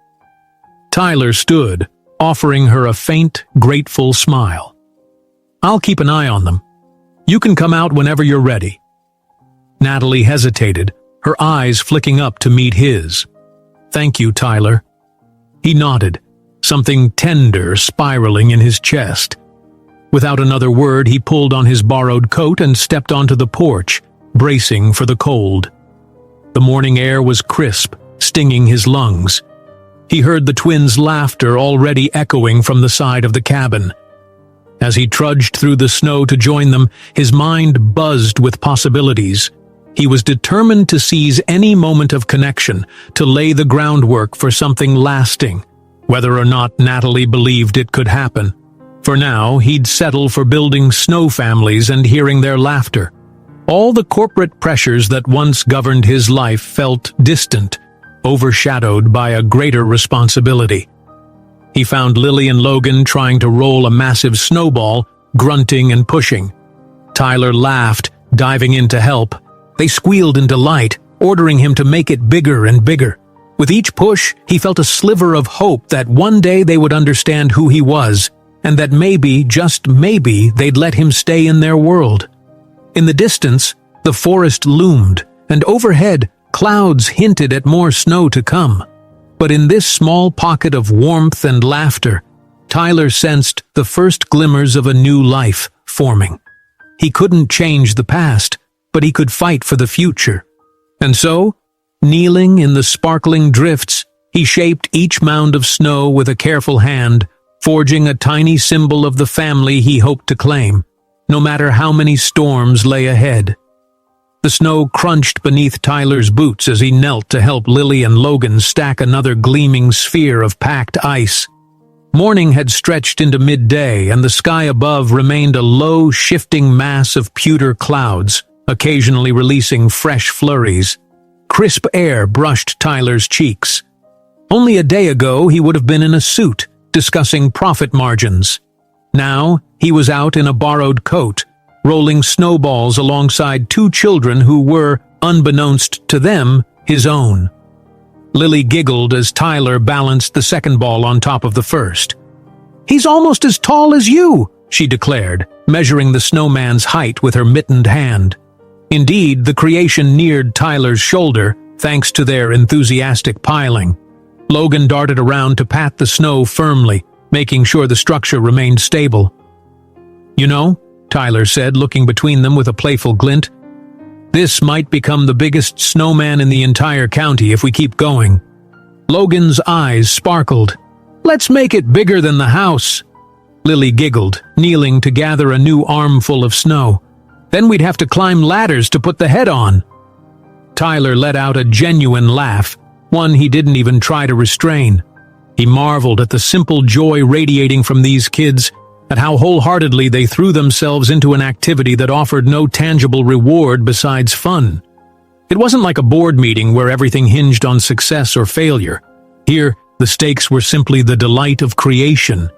Tyler stood, offering her a faint, grateful smile. "I'll keep an eye on them. You can come out whenever you're ready." Natalie hesitated, her eyes flicking up to meet his. "Thank you, Tyler." He nodded, something tender spiraling in his chest. Without another word, he pulled on his borrowed coat and stepped onto the porch, bracing for the cold. The morning air was crisp, stinging his lungs. He heard the twins' laughter already echoing from the side of the cabin. As he trudged through the snow to join them, his mind buzzed with possibilities. He was determined to seize any moment of connection, to lay the groundwork for something lasting, whether or not Natalie believed it could happen. For now, he'd settle for building snow families and hearing their laughter. All the corporate pressures that once governed his life felt distant, overshadowed by a greater responsibility. He found Lily and Logan trying to roll a massive snowball, grunting and pushing. Tyler laughed, diving in to help. They squealed in delight, ordering him to make it bigger and bigger. With each push, he felt a sliver of hope that one day they would understand who he was, and that maybe, just maybe, they'd let him stay in their world. In the distance, the forest loomed, and overhead, clouds hinted at more snow to come. But in this small pocket of warmth and laughter, Tyler sensed the first glimmers of a new life forming. He couldn't change the past, but he could fight for the future. And so, kneeling in the sparkling drifts, he shaped each mound of snow with a careful hand, forging a tiny symbol of the family he hoped to claim, no matter how many storms lay ahead. The snow crunched beneath Tyler's boots as he knelt to help Lily and Logan stack another gleaming sphere of packed ice. Morning had stretched into midday, and the sky above remained a low, shifting mass of pewter clouds, occasionally releasing fresh flurries. Crisp air brushed Tyler's cheeks. Only a day ago he would have been in a suit, discussing profit margins. Now he was out in a borrowed coat, rolling snowballs alongside two children who were, unbeknownst to them, his own. Lily giggled as Tyler balanced the second ball on top of the first. "He's almost as tall as you," she declared, measuring the snowman's height with her mittened hand. Indeed, the creation neared Tyler's shoulder, thanks to their enthusiastic piling. Logan darted around to pat the snow firmly, making sure the structure remained stable. "You know," Tyler said, looking between them with a playful glint, "this might become the biggest snowman in the entire county if we keep going." Logan's eyes sparkled. "Let's make it bigger than the house." Lily giggled, kneeling to gather a new armful of snow. "Then we'd have to climb ladders to put the head on." Tyler let out a genuine laugh, one he didn't even try to restrain. He marveled at the simple joy radiating from these kids, at how wholeheartedly they threw themselves into an activity that offered no tangible reward besides fun. It wasn't like a board meeting where everything hinged on success or failure. Here, the stakes were simply the delight of creation.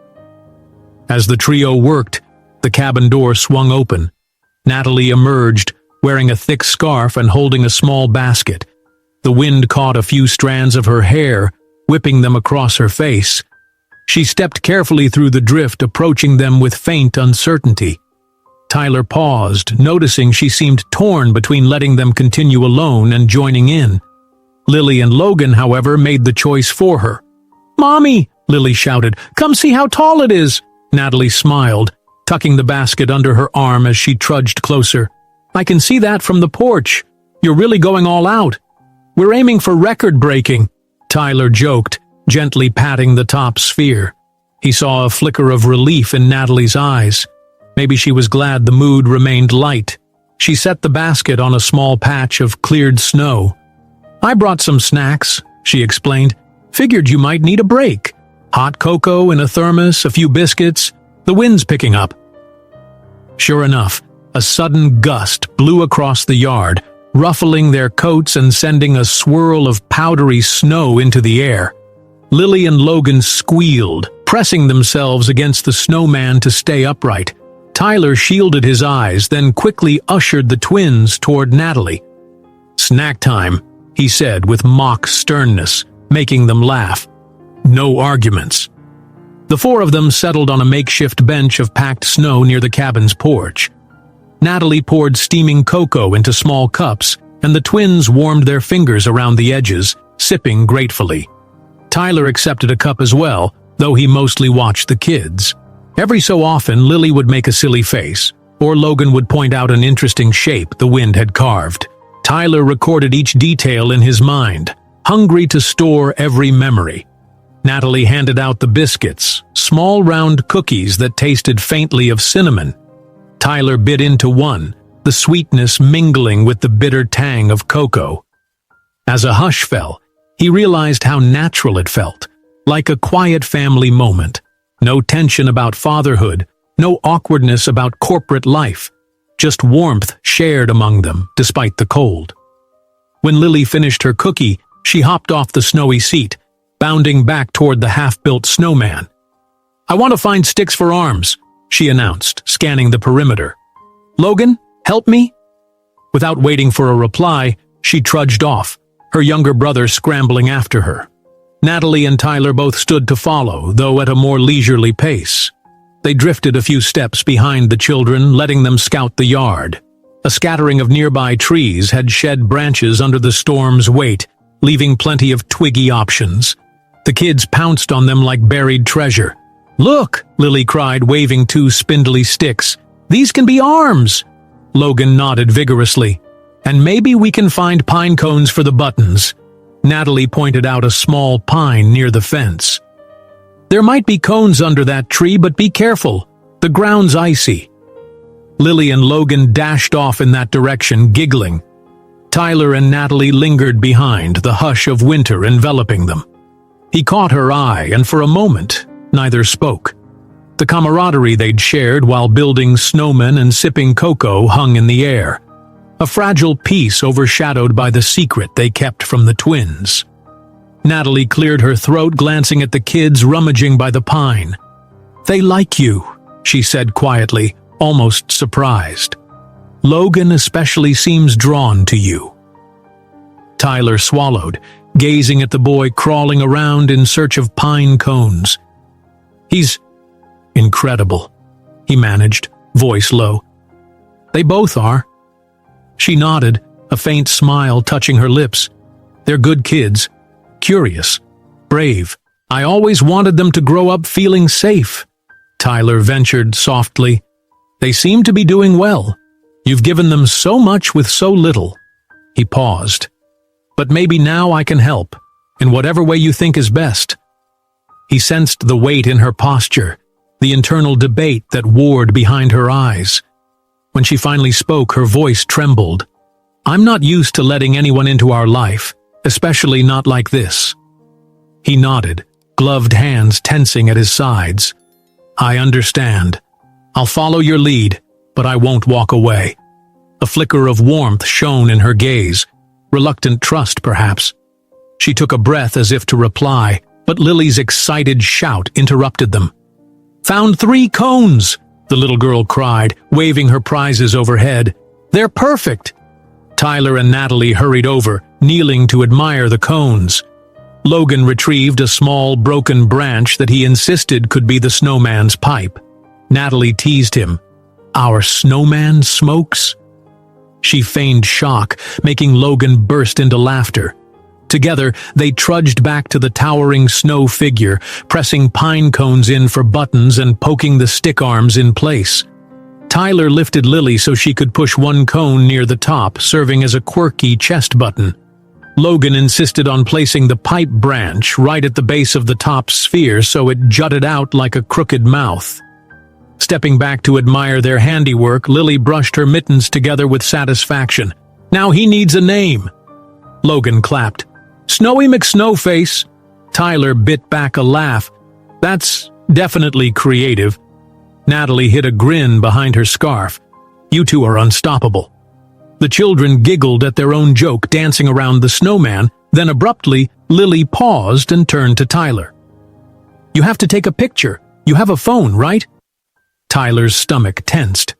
As the trio worked, the cabin door swung open. Natalie emerged, wearing a thick scarf and holding a small basket. The wind caught a few strands of her hair, whipping them across her face. She stepped carefully through the drift, approaching them with faint uncertainty. Tyler paused, noticing she seemed torn between letting them continue alone and joining in. Lily and Logan, however, made the choice for her. "Mommy!" Lily shouted. "Come see how tall it is!" Natalie smiled, tucking the basket under her arm as she trudged closer. "I can see that from the porch. You're really going all out." "We're aiming for record-breaking," Tyler joked, gently patting the top sphere. He saw a flicker of relief in Natalie's eyes. Maybe she was glad the mood remained light. She set the basket on a small patch of cleared snow. "I brought some snacks," she explained. "Figured you might need a break. Hot cocoa in a thermos, a few biscuits. The wind's picking up." Sure enough, a sudden gust blew across the yard, ruffling their coats and sending a swirl of powdery snow into the air. Lily and Logan squealed, pressing themselves against the snowman to stay upright. Tyler shielded his eyes, then quickly ushered the twins toward Natalie. "Snack time," he said with mock sternness, making them laugh. No arguments. The four of them settled on a makeshift bench of packed snow near the cabin's porch. Natalie poured steaming cocoa into small cups, and the twins warmed their fingers around the edges, sipping gratefully. Tyler accepted a cup as well, though he mostly watched the kids. Every so often, Lily would make a silly face, or Logan would point out an interesting shape the wind had carved. Tyler recorded each detail in his mind, hungry to store every memory. Natalie handed out the biscuits, small round cookies that tasted faintly of cinnamon. Tyler bit into one, the sweetness mingling with the bitter tang of cocoa. As a hush fell, he realized how natural it felt, like a quiet family moment. No tension about fatherhood, no awkwardness about corporate life, just warmth shared among them despite the cold. When Lily finished her cookie, she hopped off the snowy seat, bounding back toward the half-built snowman. "I want to find sticks for arms," she announced, scanning the perimeter. "Logan, help me?" Without waiting for a reply, she trudged off, her younger brother scrambling after her. Natalie and Tyler both stood to follow, though at a more leisurely pace. They drifted a few steps behind the children, letting them scout the yard. A scattering of nearby trees had shed branches under the storm's weight, leaving plenty of twiggy options. The kids pounced on them like buried treasure. "Look!" Lily cried, waving two spindly sticks. "These can be arms!" Logan nodded vigorously. "And maybe we can find pine cones for the buttons." Natalie pointed out a small pine near the fence. "There might be cones under that tree, but be careful. The ground's icy." Lily and Logan dashed off in that direction, giggling. Tyler and Natalie lingered behind, the hush of winter enveloping them. He caught her eye, and for a moment, neither spoke. The camaraderie they'd shared while building snowmen and sipping cocoa hung in the air, a fragile piece overshadowed by the secret they kept from the twins. Natalie cleared her throat, glancing at the kids rummaging by the pine. "They like you," she said quietly, almost surprised. Logan especially seems drawn to you. Tyler swallowed, gazing at the boy crawling around in search of pine cones. He's incredible, he managed, voice low. They both are. She nodded, a faint smile touching her lips. They're good kids, curious, brave. I always wanted them to grow up feeling safe, Tyler ventured softly. They seem to be doing well. You've given them so much with so little. He paused. But maybe now I can help, in whatever way you think is best. He sensed the weight in her posture, the internal debate that warred behind her eyes. When she finally spoke, her voice trembled. I'm not used to letting anyone into our life, especially not like this. He nodded, gloved hands tensing at his sides. I understand. I'll follow your lead, but I won't walk away. A flicker of warmth shone in her gaze, reluctant trust perhaps. She took a breath as if to reply, but Lily's excited shout interrupted them. Found 3 cones, the little girl cried, waving her prizes overhead. They're perfect. Tyler and Natalie hurried over, kneeling to admire the cones. Logan retrieved a small broken branch that he insisted could be the snowman's pipe. Natalie teased him. Our snowman smokes? She feigned shock, making Logan burst into laughter. Together, they trudged back to the towering snow figure, pressing pine cones in for buttons and poking the stick arms in place. Tyler lifted Lily so she could push one cone near the top, serving as a quirky chest button. Logan insisted on placing the pipe branch right at the base of the top sphere so it jutted out like a crooked mouth. Stepping back to admire their handiwork, Lily brushed her mittens together with satisfaction. Now he needs a name. Logan clapped. Snowy McSnowface. Tyler bit back a laugh. That's definitely creative. Natalie hid a grin behind her scarf. You two are unstoppable. The children giggled at their own joke, dancing around the snowman. Then abruptly, Lily paused and turned to Tyler. You have to take a picture. You have a phone, right? Tyler's stomach tensed.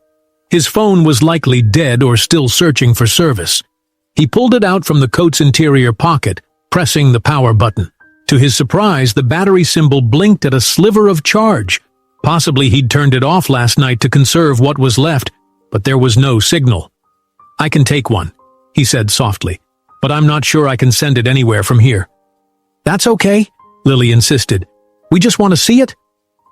His phone was likely dead or still searching for service. He pulled it out from the coat's interior pocket, pressing the power button. To his surprise, the battery symbol blinked at a sliver of charge. Possibly he'd turned it off last night to conserve what was left, but there was no signal. I can take one, he said softly, but I'm not sure I can send it anywhere from here. That's okay, Lily insisted. We just want to see it.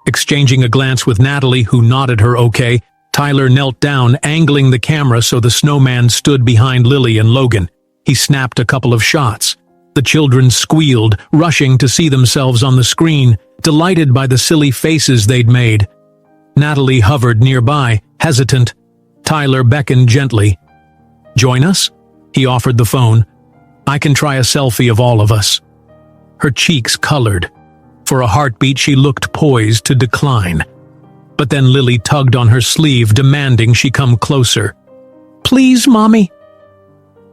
Exchanging a glance with Natalie, who nodded her okay, Tyler knelt down, angling the camera so the snowman stood behind Lily and Logan. He snapped a couple of shots. The children squealed, rushing to see themselves on the screen, delighted by the silly faces they'd made. Natalie hovered nearby, hesitant. Tyler beckoned gently. Join us? He offered the phone. I can try a selfie of all of us. Her cheeks colored. For a heartbeat, she looked poised to decline. But then Lily tugged on her sleeve, demanding she come closer. Please, Mommy.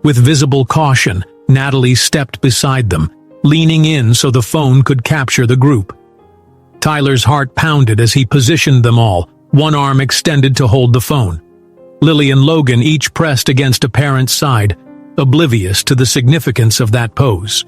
With visible caution, Natalie stepped beside them, leaning in so the phone could capture the group. Tyler's heart pounded as he positioned them all, one arm extended to hold the phone. Lily and Logan each pressed against a parent's side, oblivious to the significance of that pose.